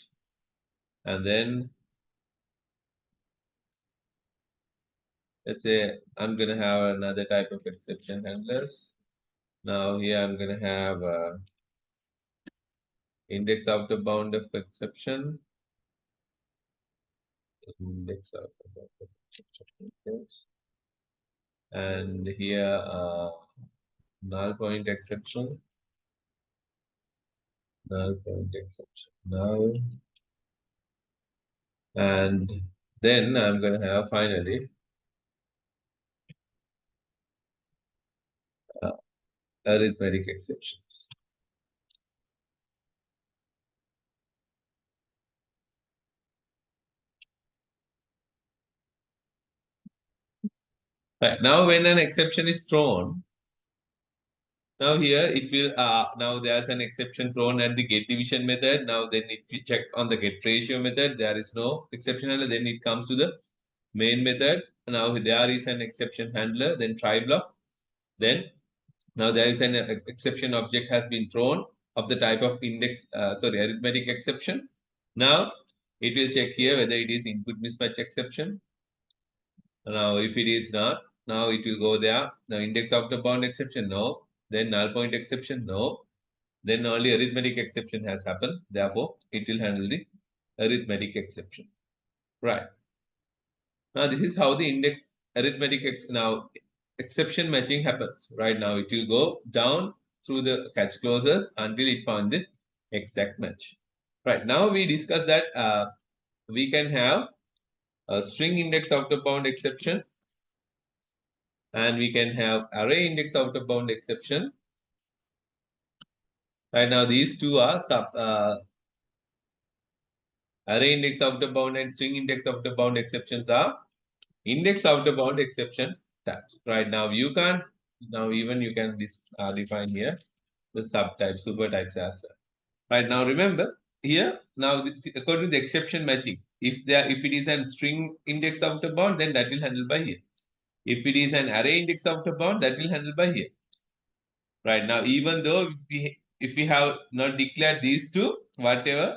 and then let's say I'm going to have another type of exception handlers. Now here I'm going to have index outer bound of exception, index outer bound of exception, index. And here null point exception, null point exception, null. And then I'm going to have finally uh, arithmetic exceptions. Right. Now when an exception is thrown, now here it will now there's an exception thrown at the get division method. Now then if we check on the get ratio method, there is no exception handler. Then it comes to the main method. Now there is an exception handler, then try block. Then now there is an exception object has been thrown of the type of arithmetic exception. Now it will check here whether it is input mismatch exception. Now if it is not, now it will go there. Now index of the bound exception, no. Then null point exception, no. Then only arithmetic exception has happened. Therefore, it will handle the arithmetic exception. Right. Now this is how the index now exception matching happens. Right now it will go down through the catch clauses until it found the exact match. Right. Now we discuss that we can have a string index outer bound exception, and we can have array index outer bound exception. Right now these two are array index outer bound and string index outer bound exceptions are index outer bound exception types. Right now you can even you can define here the subtypes, super types as well. Right now remember here now this, according to the exception matching, if it is a string index outer bound, then that will handle by here. If it is an array index outer bound, that will handle by here. Right now, even though if we have not declared these two, whatever,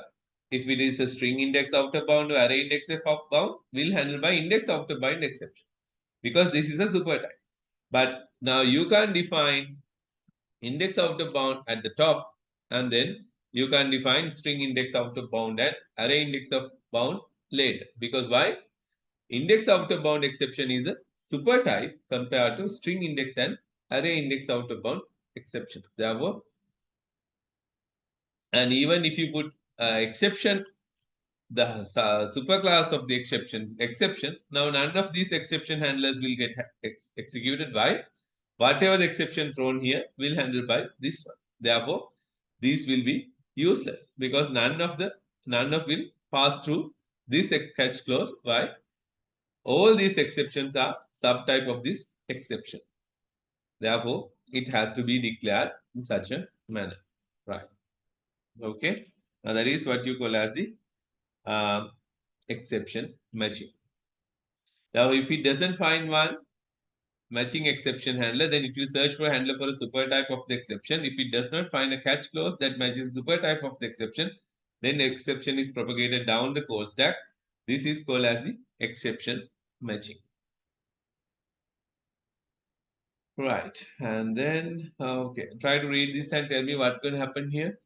if it is a string index outer bound or array index of bound, we'll handle by index outer bound exception, because this is a super type. But now you can define index outer bound at the top, and then you can define string index outer bound and array index of bound later. Because why? Index outer bound exception is a super type compared to string index and array index outer bound exceptions. Therefore, and even if you put exception, the superclass of the exception, now none of these exception handlers will get executed by whatever the exception thrown here will handle by this one. Therefore, these will be useless because none of will pass through this catch clause. Why? All these exceptions are subtype of this exception. Therefore, it has to be declared in such a manner. Right. Okay. Now that is what you call as the exception matching. Now, if it doesn't find one matching exception handler, then it will search for a handler for a super type of the exception. If it does not find a catch clause that matches super type of the exception, then the exception is propagated down the code stack. This is called as the exception matching. Right. And then, okay, try to read this and tell me what's going to happen here.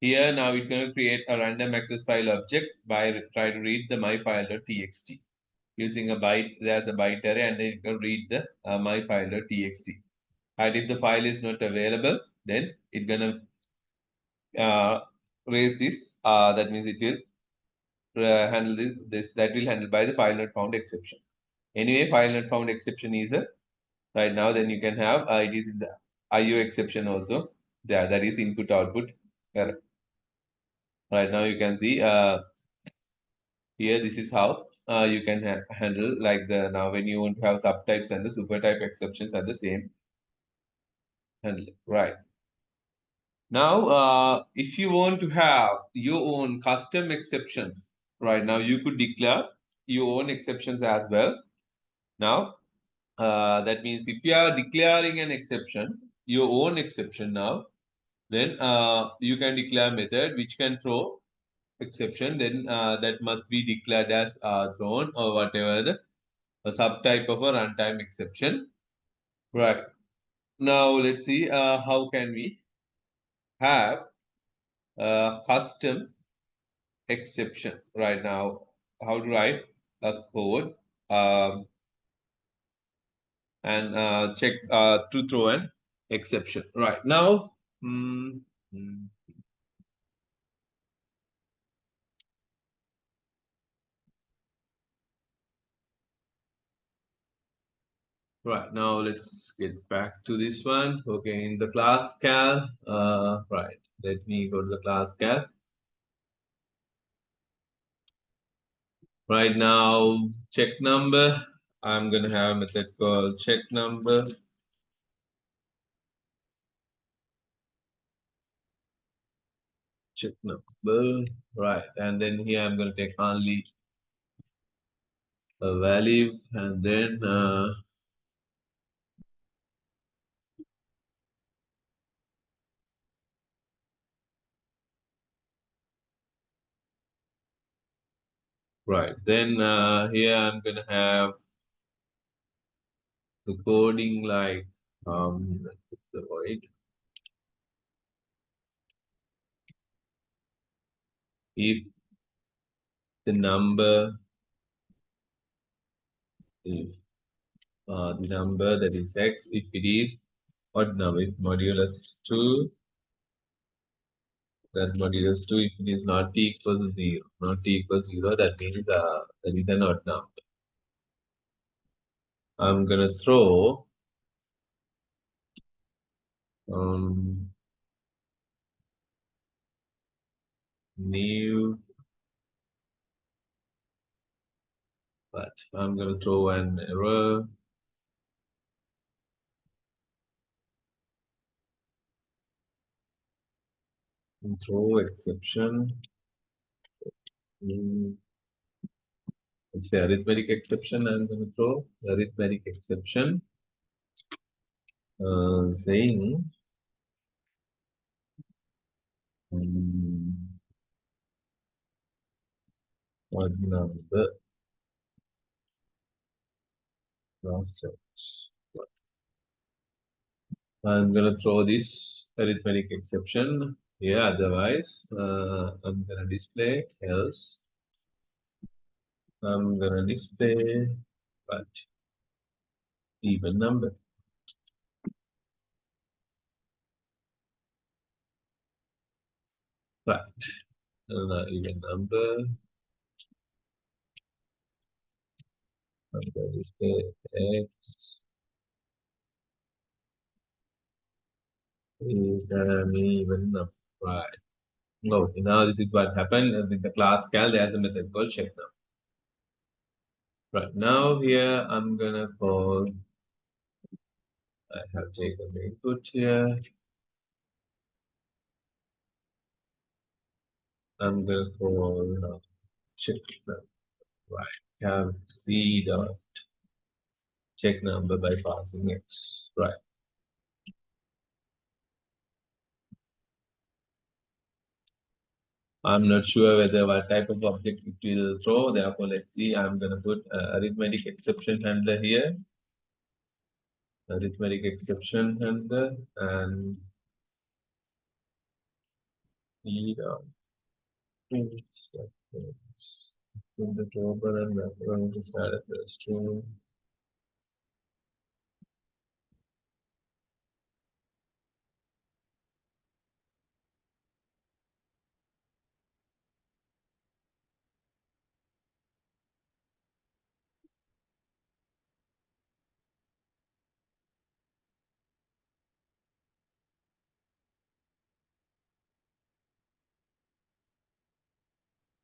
Here now it's going to create a random access file object by try to read the myfile.txt. Using a byte, there's a byte array, and then you can read the myfile.txt. And if the file is not available, then it's gonna raise this. That means it will handle this. That will handle by the file not found exception. Anyway, file not found exception is a right now. Then you can have it is in the IO exception also. There, that is input output error. Right now you can see here. This is how you can handle like the now when you want to have subtypes and the supertype exceptions at the same handle. Right. Now, if you want to have your own custom exceptions, right now you could declare your own exceptions as well. Now, that means if you are declaring an exception, your own exception now, then you can declare method which can throw exception. Then that must be declared as thrown or whatever the subtype of a runtime exception. Right. Now let's see how can we have custom exception right now. How to write a code and check to throw an exception. Right now, mm, mm, right now let's get back to this one. Okay, in the class cal. Right. Let me go to the class cal. Right now, check number. I'm gonna have a method called check number. Check number. Right, and then here I'm gonna take only a value, and then right. Then here I'm gonna have the coding like let's avoid if the number if the number that is x, if it is odd number, if modulus 2, that modulus 2, if it is not t equals 0, not t equals 0, that means that is an odd number. I'm gonna throw new, but I'm gonna throw an error. Throw exception. Let's say arithmetic exception. I'm going to throw arithmetic exception saying odd number process. I'm going to throw this arithmetic exception here. Otherwise, I'm going to display else. I'm going to display but even number. Right. Even number. I'm going to display x is an even number. Right. Okay, now this is what happened with the class cal. There's a method called check now. Right now here I'm gonna call. I have taken the input here. I'm gonna call check number. Right. Have c dot check number by passing x. Right. I'm not sure whether what type of object it will throw. Therefore, let's see. I'm gonna put arithmetic exception handler here. Arithmetic exception handler, and read out things that things in the global and macro decided the stream.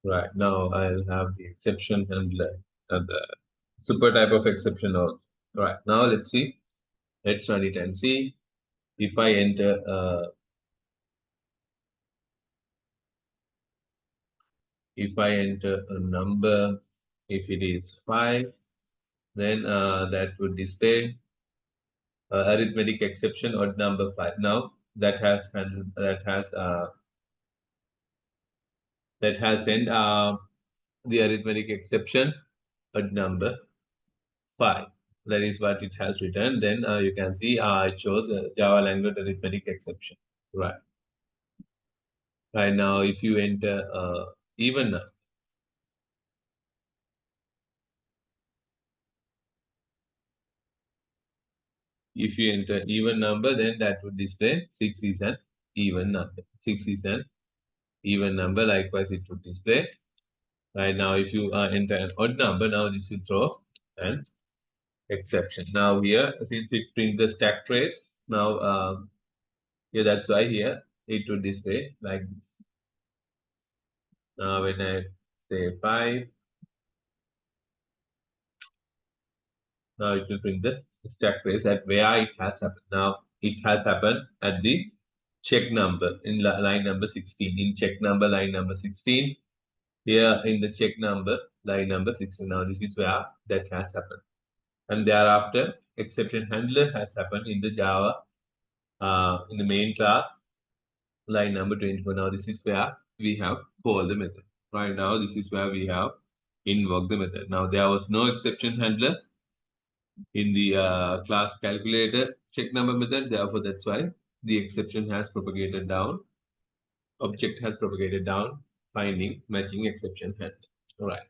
Right now, I'll have the exception handler and the super type of exception also. Right now, let's see. Let's run it and see if I enter a number, if it is 5, then that would display arithmetic exception odd number 5. Now that has sent the arithmetic exception odd number 5. That is what it has written. Then you can see it shows Java language arithmetic exception. Right. Right now, if you enter even number, if you enter even number, then that would display 6 is an even number. 6 is an even number. Likewise, it would display. Right now, if you enter an odd number, now this will throw an exception. Now here, since it prints the stack trace, now yeah, that's why here it would display like this. Now when I say 5, now it will bring the stack trace at where it has happened. Now it has happened at the check number in line number 16. In check number line number 16, here in the check number line number 16. Now this is where that has happened. And thereafter, exception handler has happened in the Java in the main class line number 24. Now this is where we have called the method. Right now, this is where we have invoked the method. Now there was no exception handler in the class calculator check number method. Therefore, that's why the exception has propagated down. Object has propagated down, finding matching exception handler. All right.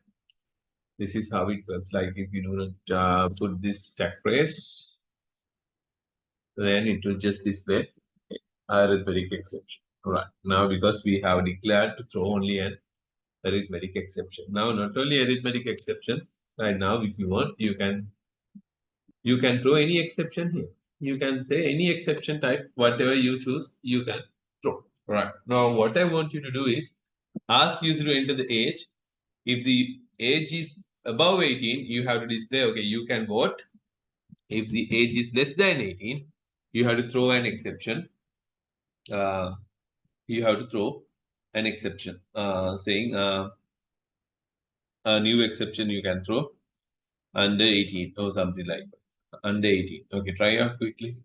This is how it works. Like if you do not put this stack trace, then it will just display arithmetic exception. All right. Now, because we have declared to throw only an arithmetic exception. Now, not only arithmetic exception, right now, if you want, you can throw any exception here. You can say any exception type, whatever you choose, you can throw. Right. Now, what I want you to do is ask user to enter the age. If the age is above 18, you have to display, okay, you can vote. If the age is less than 18, you have to throw an exception. You have to throw an exception saying a new exception you can throw under 18 or something like that. Under 18. Okay, try out quickly.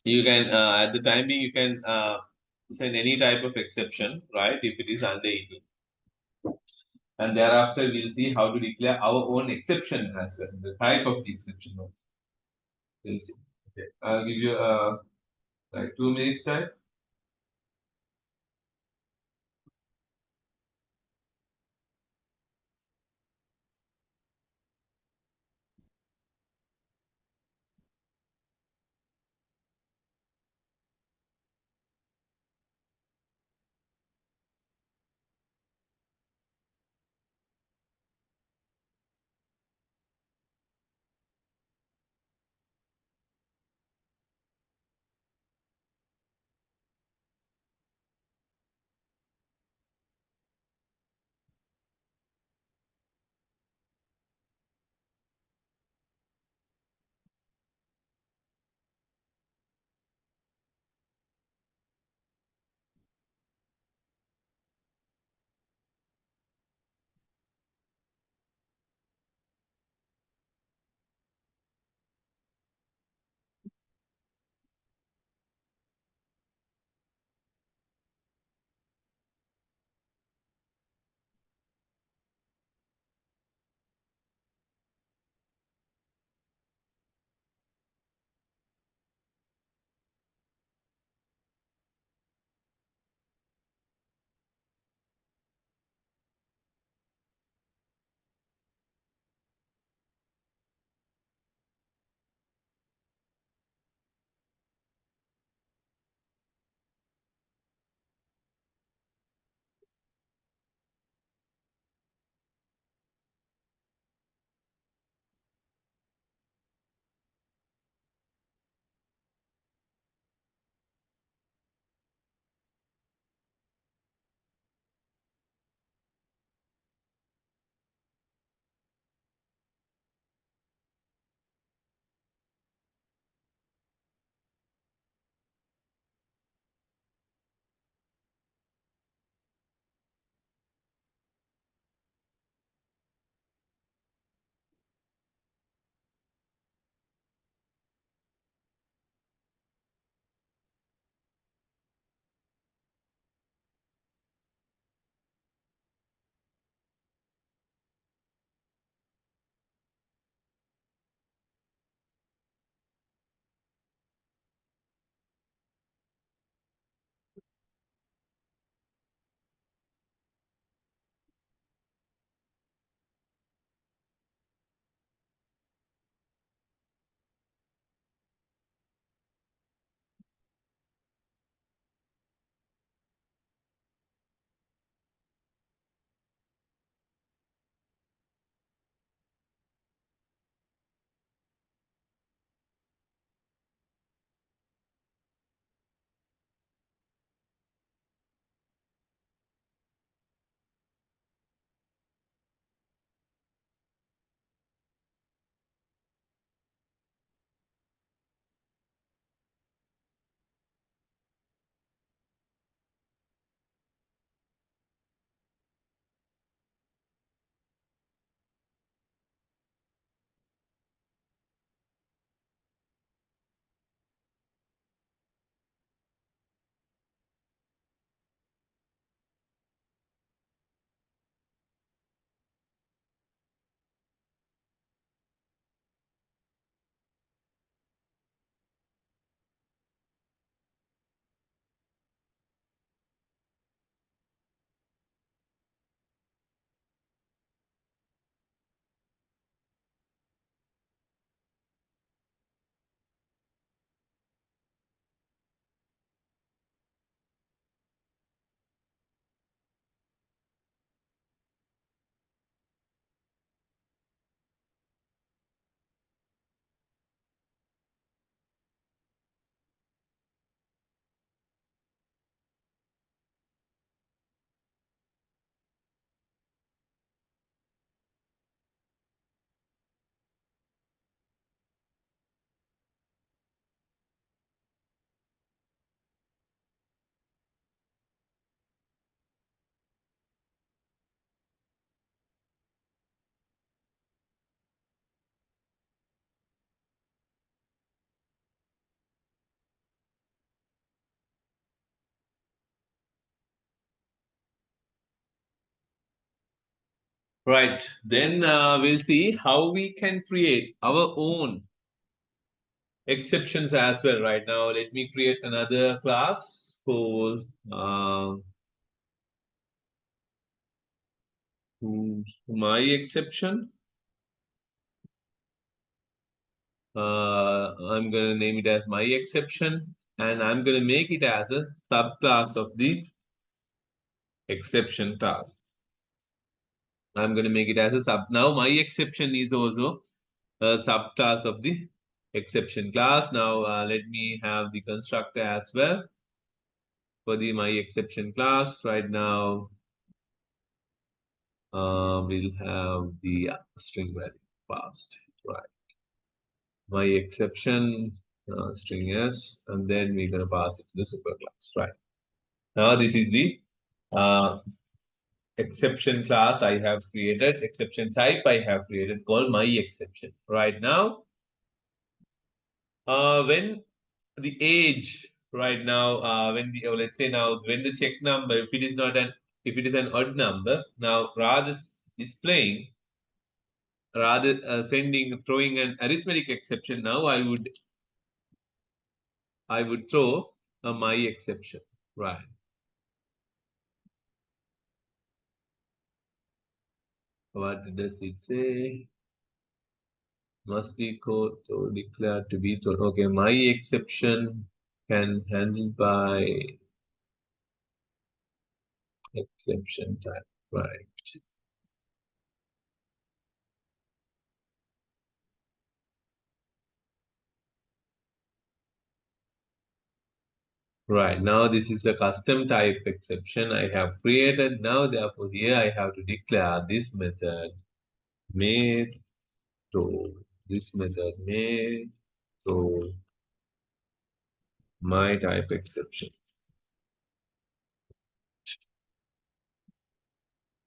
You can at the time being you can send any type of exception, right? If it is under 18. And thereafter we'll see how to declare our own exception as well, the type of the exception also. We'll see. Okay. I'll give you like 2 minutes time. Right. Then we'll see how we can create our own exceptions as well. Right now, let me create another class called my exception. I'm going to name it as my exception, and I'm going to make it as a subclass of the exception class. I'm going to make it as a sub. Now, my exception is also a subclass of the exception class. Now, let me have the constructor as well for the my exception class. Right now, we'll have the string value passed. Right. My exception string s, and then we're going to pass it to the superclass. Right. Now, this is the uh, exception class I have created, exception type I have created called my exception. Right now, when the age right now, when the let's say now when the check number, if it is not an if it is an odd number, now rather displaying rather sending throwing an arithmetic exception, now I would throw a my exception. Right. What does it say? Must be code or declared to be thrown. Okay, my exception can handle by exception type. Right. Right. Now this is a custom type exception I have created. Now therefore here I have to declare this method may throw. This method may throw my type exception.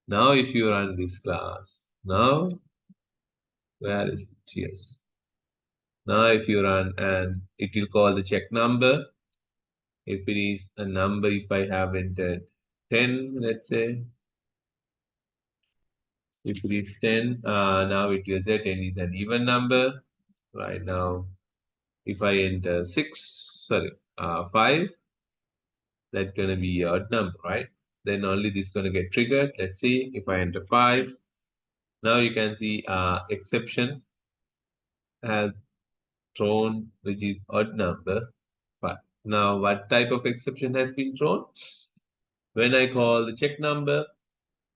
Now if you run this class, now where is it? Yes. Now if you run and it will call the check number. If it is a number, if I have entered 10, let's say, if it is 10, now it will say 10 is an even number. Right now, if I enter 5, that's going to be a odd number, right? Then only this is going to get triggered. Let's see if I enter 5. Now you can see exception has thrown, which is odd number 5. Now, what type of exception has been thrown? When I call the check number,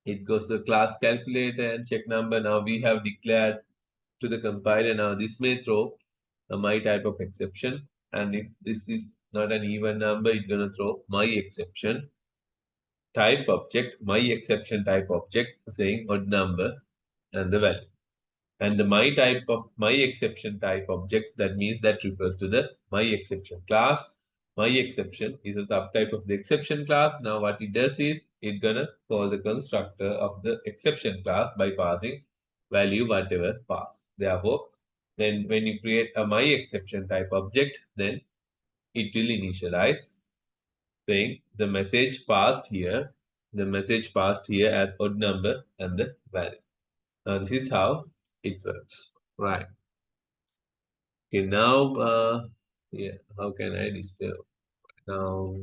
it goes to the class calculator and check number. Now we have declared to the compiler. Now this may throw my type of exception. And if this is not an even number, it's going to throw my exception type object, my exception type object saying odd number and the value. And the my type of my exception type object, that means that refers to the my exception class. My exception is a subtype of the exception class. Now what it does is it's gonna call the constructor of the exception class by passing value whatever passed. Therefore, then when you create a my exception type object, then it will initialize saying the message passed here as odd number and the value. Now this is how it works. Right. Okay, now, yeah, how can I disturb? Now,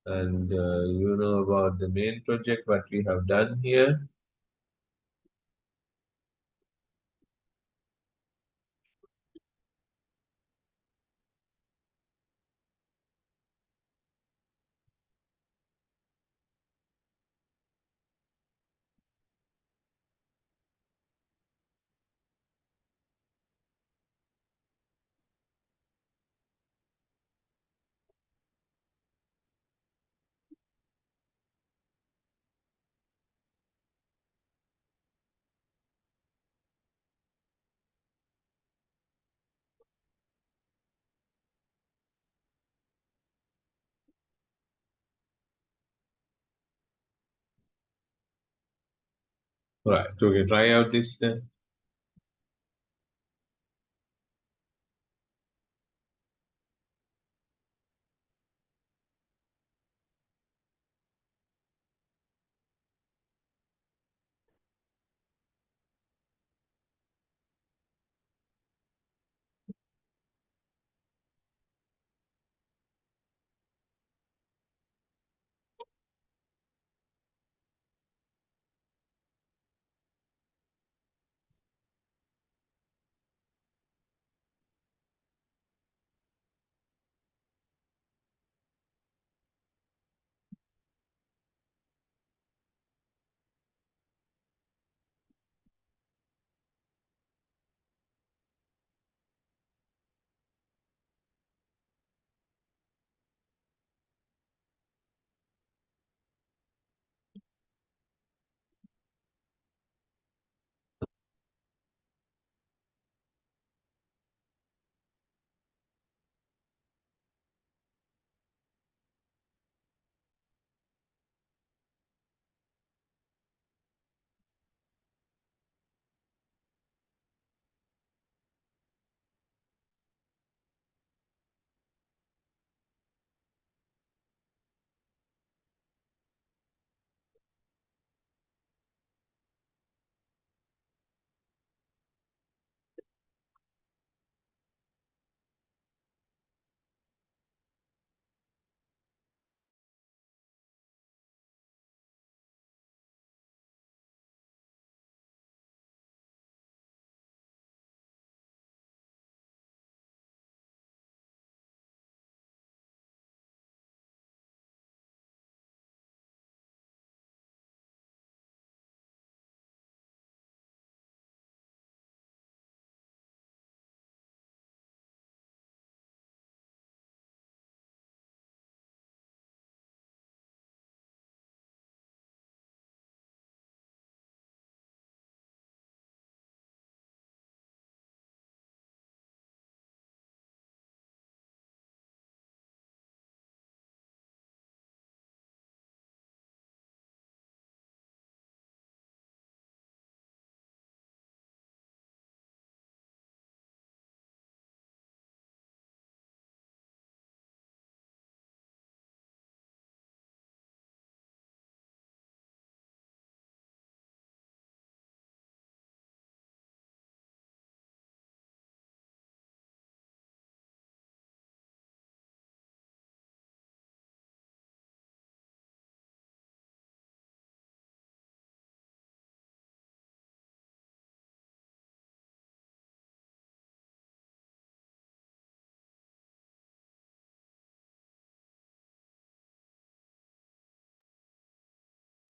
and you know about the main project, what we have done here. Right. Okay. Try out this then.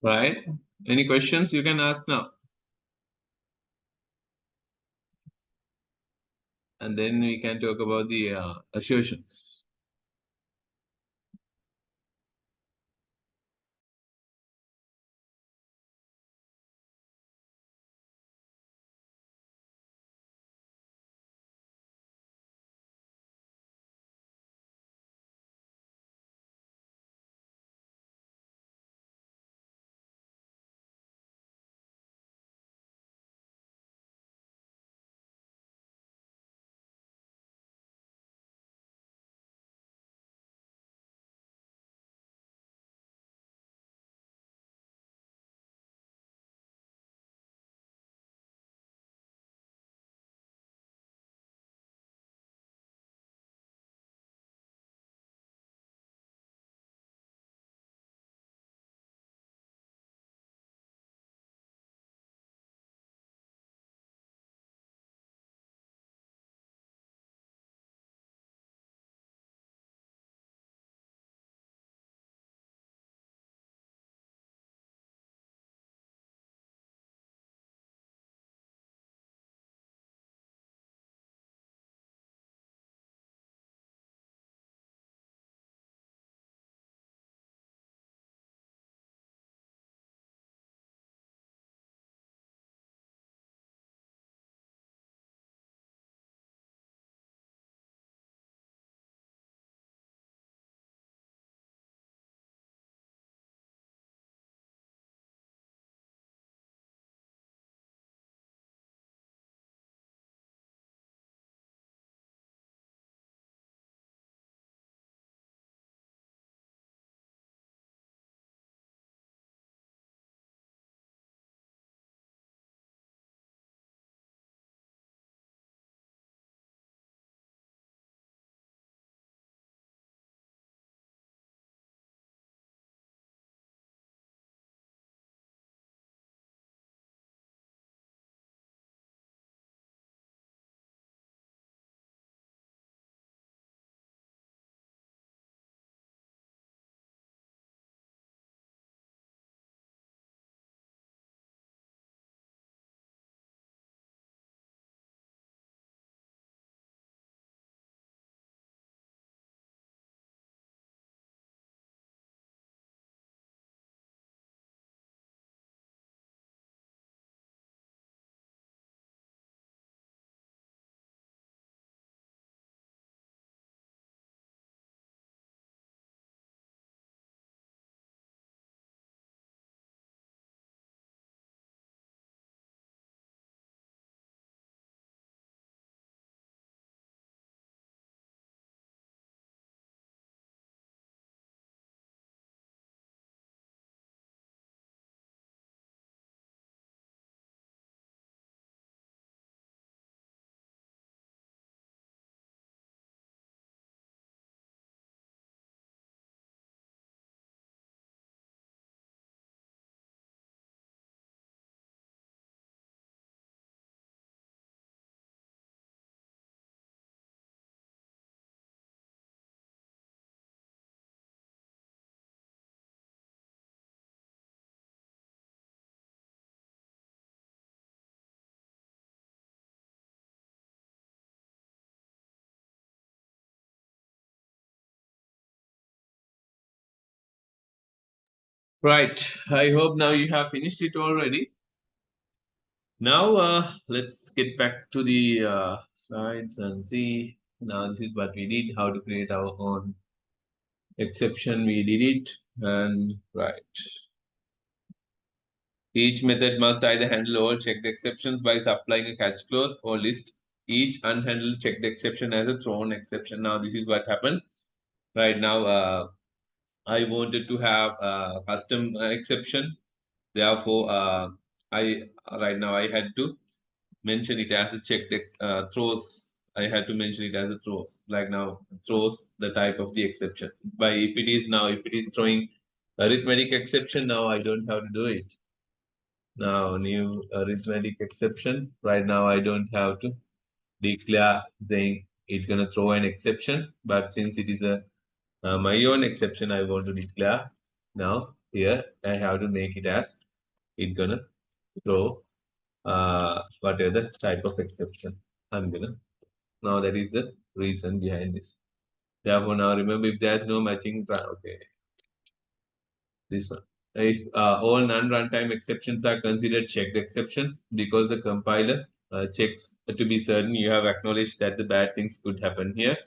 Right. Any questions you can ask now, and then we can talk about the assertions. Right. I hope now you have finished it already. Now, let's get back to the slides and see. Now, this is what we did, how to create our own exception. We did it. And right. Each method must either handle all checked exceptions by supplying a catch clause or list each unhandled checked exception as a thrown exception. Now, this is what happened. Right now, I wanted to have a custom exception. Therefore, I right now I had to mention it as a checked throws. I had to mention it as a throws. Like now, throws the type of the exception. By if it is throwing arithmetic exception, now I don't have to do it. Now, new arithmetic exception. Right now, I don't have to declare saying it's gonna throw an exception. But since it is a my own exception, I want to declare now here. I have to make it as it's gonna throw whatever the type of exception I'm gonna. Now that is the reason behind this. Therefore, now remember if there's no matching, okay, this one. If all non-runtime exceptions are considered checked exceptions because the compiler checks to be certain you have acknowledged that the bad things could happen here.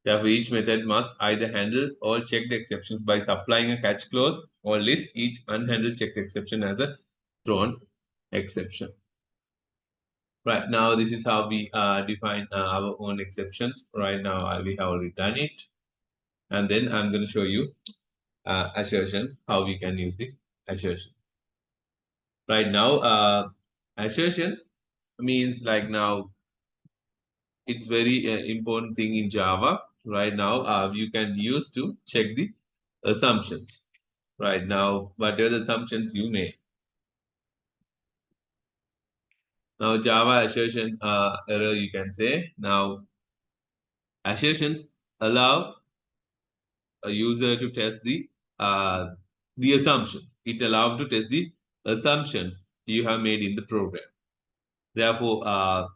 Therefore, each method must either handle all checked exceptions by supplying a catch clause or list each unhandled checked exception as a thrown exception. Right now, this is how we define our own exceptions. Right now, we have already done it. And then I'm going to show you assertion, how we can use the assertion. Right now, assertion means like now it's very important thing in Java. Right now, you can use to check the assumptions. Right now, what are the assumptions you make? Now, Java assertion error you can say. Now, assertions allow a user to test the assumptions. It allows to test the assumptions you have made in the program. Therefore,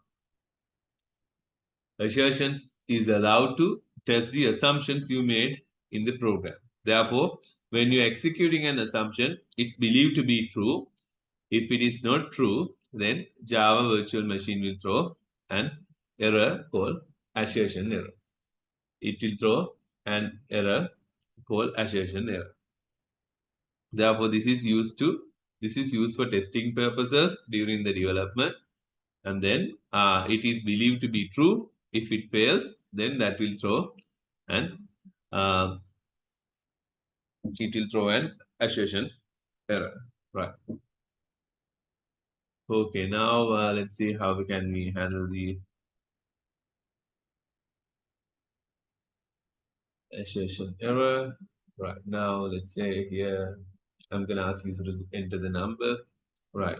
assertions is allowed to test the assumptions you made in the program. Therefore, when you're executing an assumption, it's believed to be true. If it is not true, then Java virtual machine will throw an error called assertion error. It will throw an error called assertion error. Therefore, this is used for testing purposes during the development, and then it is believed to be true. If it fails, then that will throw an uh, it will throw an assertion error. Right. Okay. Now let's see how we handle the assertion error. Right now, let's say here I'm gonna ask you to enter the number. Right,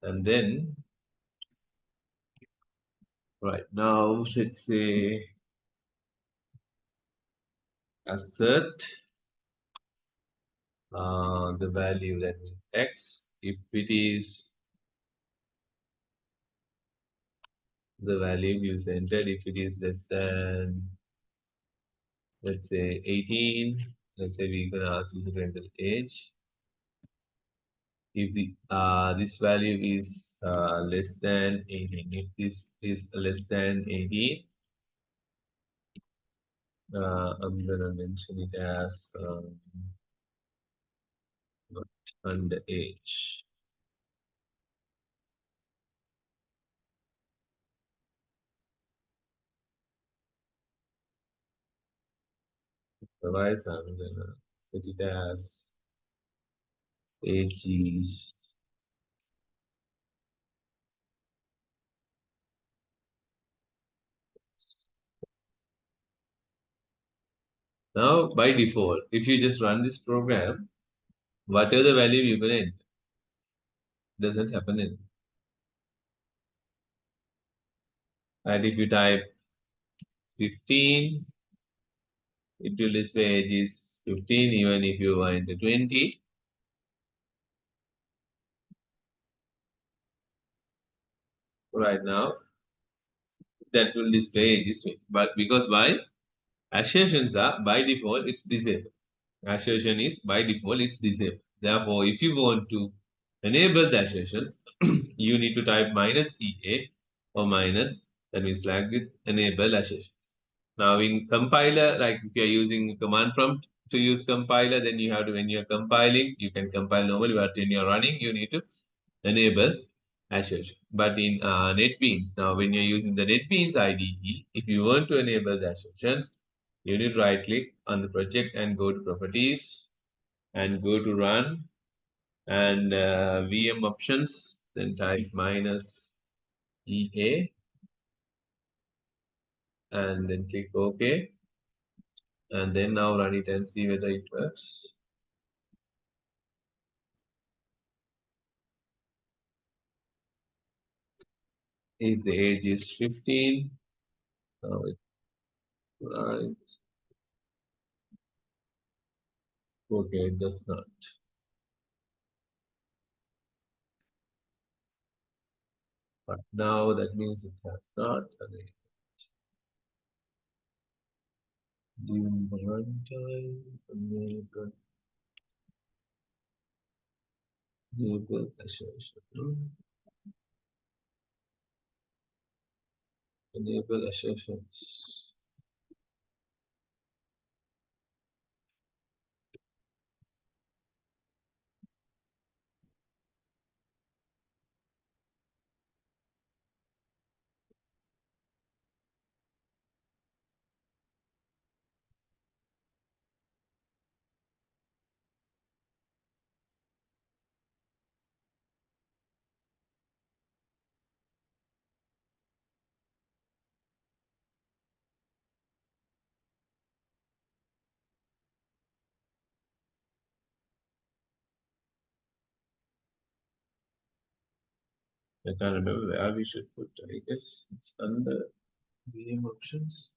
and then right now let's say assert the value, that means x. If it is the value you entered, if it is less than, let's say 18, let's say we're gonna ask user to enter age. If the this value is less than 18, if this is less than 18, I'm gonna mention it as not underage. Otherwise, I'm gonna set it as age is now by default. If you just run this program, whatever the value you're gonna enter doesn't happen in. And if you type 15, it will display age is 15, even if you enter 20. Right now, that will display age is 20. But because why? Assertions are by default it's disabled. Assertion is by default it's disabled. Therefore, if you want to enable the assertions, you need to type minus EA or minus, that means flag with enable assertions. Now in compiler, like if you are using command prompt to use compiler, then you have to, when you are compiling, you can compile normally, but when you are running, you need to enable assertion. But in NetBeans, now when you're using the NetBeans IDE, if you want to enable the assertion, you need to right click on the project and go to properties and go to run and VM options, then type minus EA and then click OK. And then now run it and see whether it works. If the age is 15, now it's right. Okay, it does not. But now that means it has not. During the runtime, enable assertion. Enable assertions. I can't remember where we should put. I guess it's under VM options.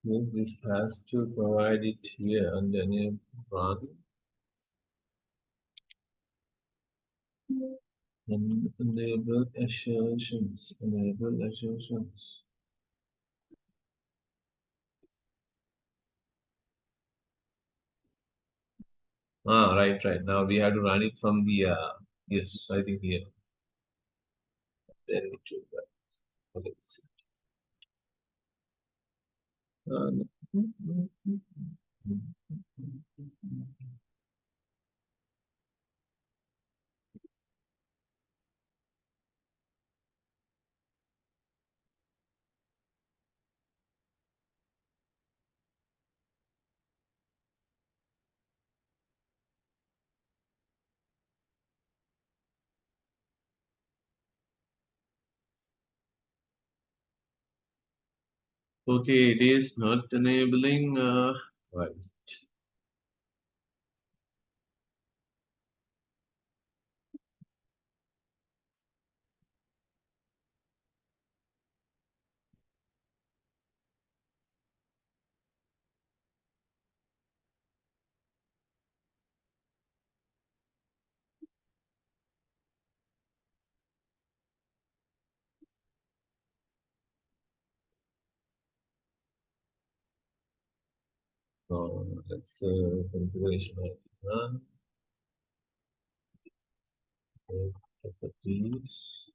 Means this has to provide it here under name run and enable assertions. Enable assertions. Right, right. Now we have to run it from the yes, I think here. Then it should work. Let's see. Okay, it is not enabling. Right. Let's configuration of run. Properties.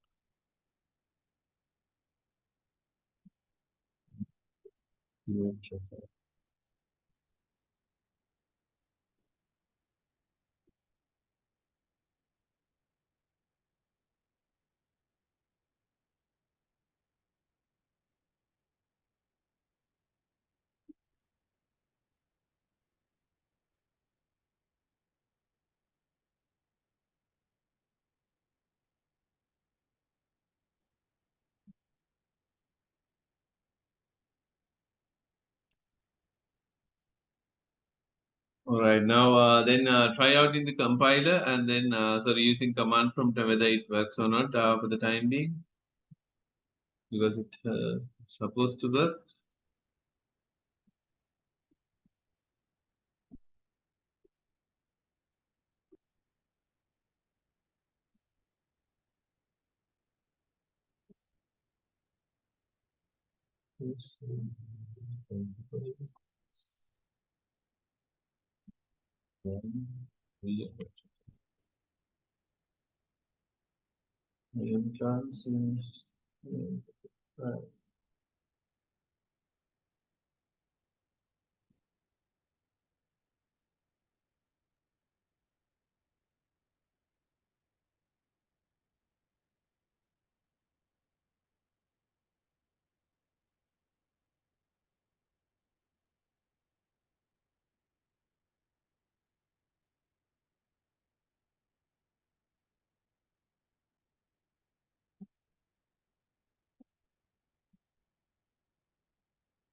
All right, now then try out in the compiler and then sorry using command prompt whether it works or not for the time being because it supposed to work. Yes.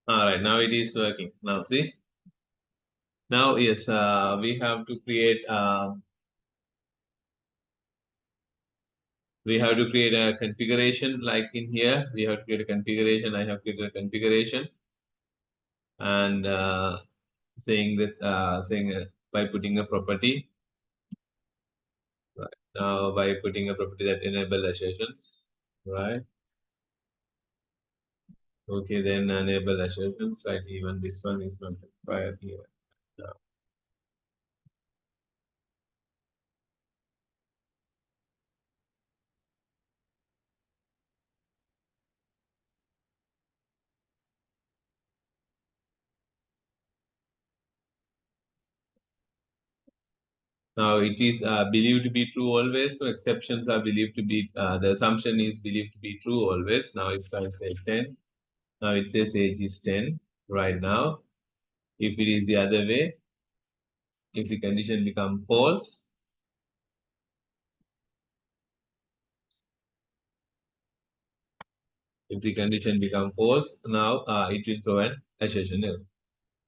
All right, now it is working. Now see, now yes, we have to create. We have to create a configuration like in here. We have to create a configuration. I have created a configuration and saying that saying by putting a property. Right. Now by putting a property that enable assertions. Right. Okay, then enable assertions. Right. Even this one is not required here. Now, now it is believed to be true always. So exceptions are believed to be the assumption is believed to be true always. Now if I say 10, now it says age is 10 right now. If it is the other way, if the condition become false, if the condition become false, now it will throw an assertion error.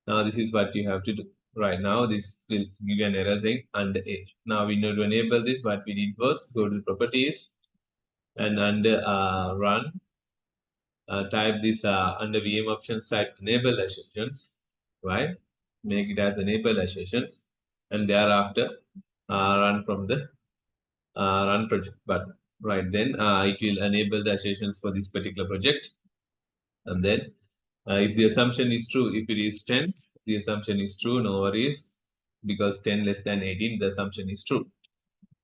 Now this is what you have to do. Right now, this will give you an error saying under age. Now we need to enable this. What we did was go to the properties and under run, type this under VM options, type enable assertions, right? Make it as enable assertions, and thereafter run from the run project button. Right then, it will enable the assertions for this particular project, and then if the assumption is true, if it is 10, the assumption is true, no worries, because 10 less than 18, the assumption is true.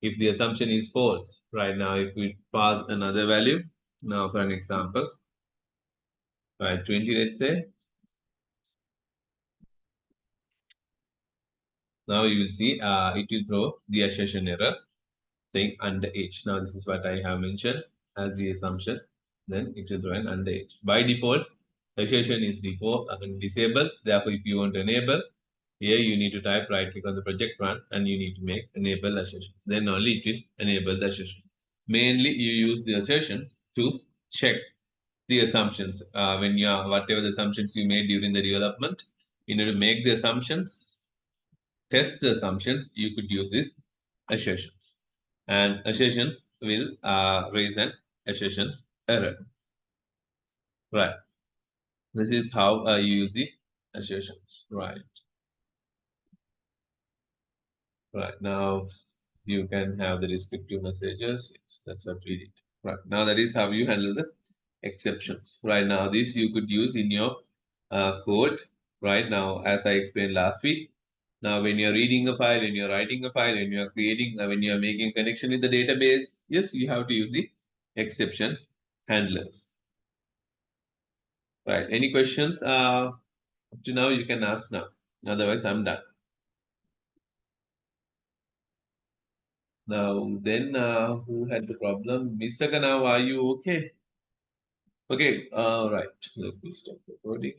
If the assumption is false, right now, if we pass another value, now for an example, right, 20, let's say, now you will see it will throw the assertion error saying underage. Now, this is what I have mentioned as the assumption. Then it will throw an underage. By default, assertion is default, disabled. Therefore, if you want to enable, here you need to type right click on the project run and you need to make enable assertions. Then only it will enable the assertion. Mainly you use the assertions to check the assumptions when you are whatever the assumptions you made during the development. In order to make the assumptions, test the assumptions, you could use these assertions. And assertions will raise an assertion error. Right. This is how you use the assertions. Right. Right now, you can have the descriptive messages. Yes, that's what we did. Right now, that is how you handle the exceptions. Right now, this you could use in your code. Right now, as I explained last week. Now, when you're reading a file, when you're writing a file, when you're creating, when you're making connection with the database, yes, you have to use the exception handlers. Right. Any questions? Up to now, you can ask now. Otherwise, I'm done. Now, then who had the problem? Mr. Now, are you okay? Okay, right. Let me stop recording.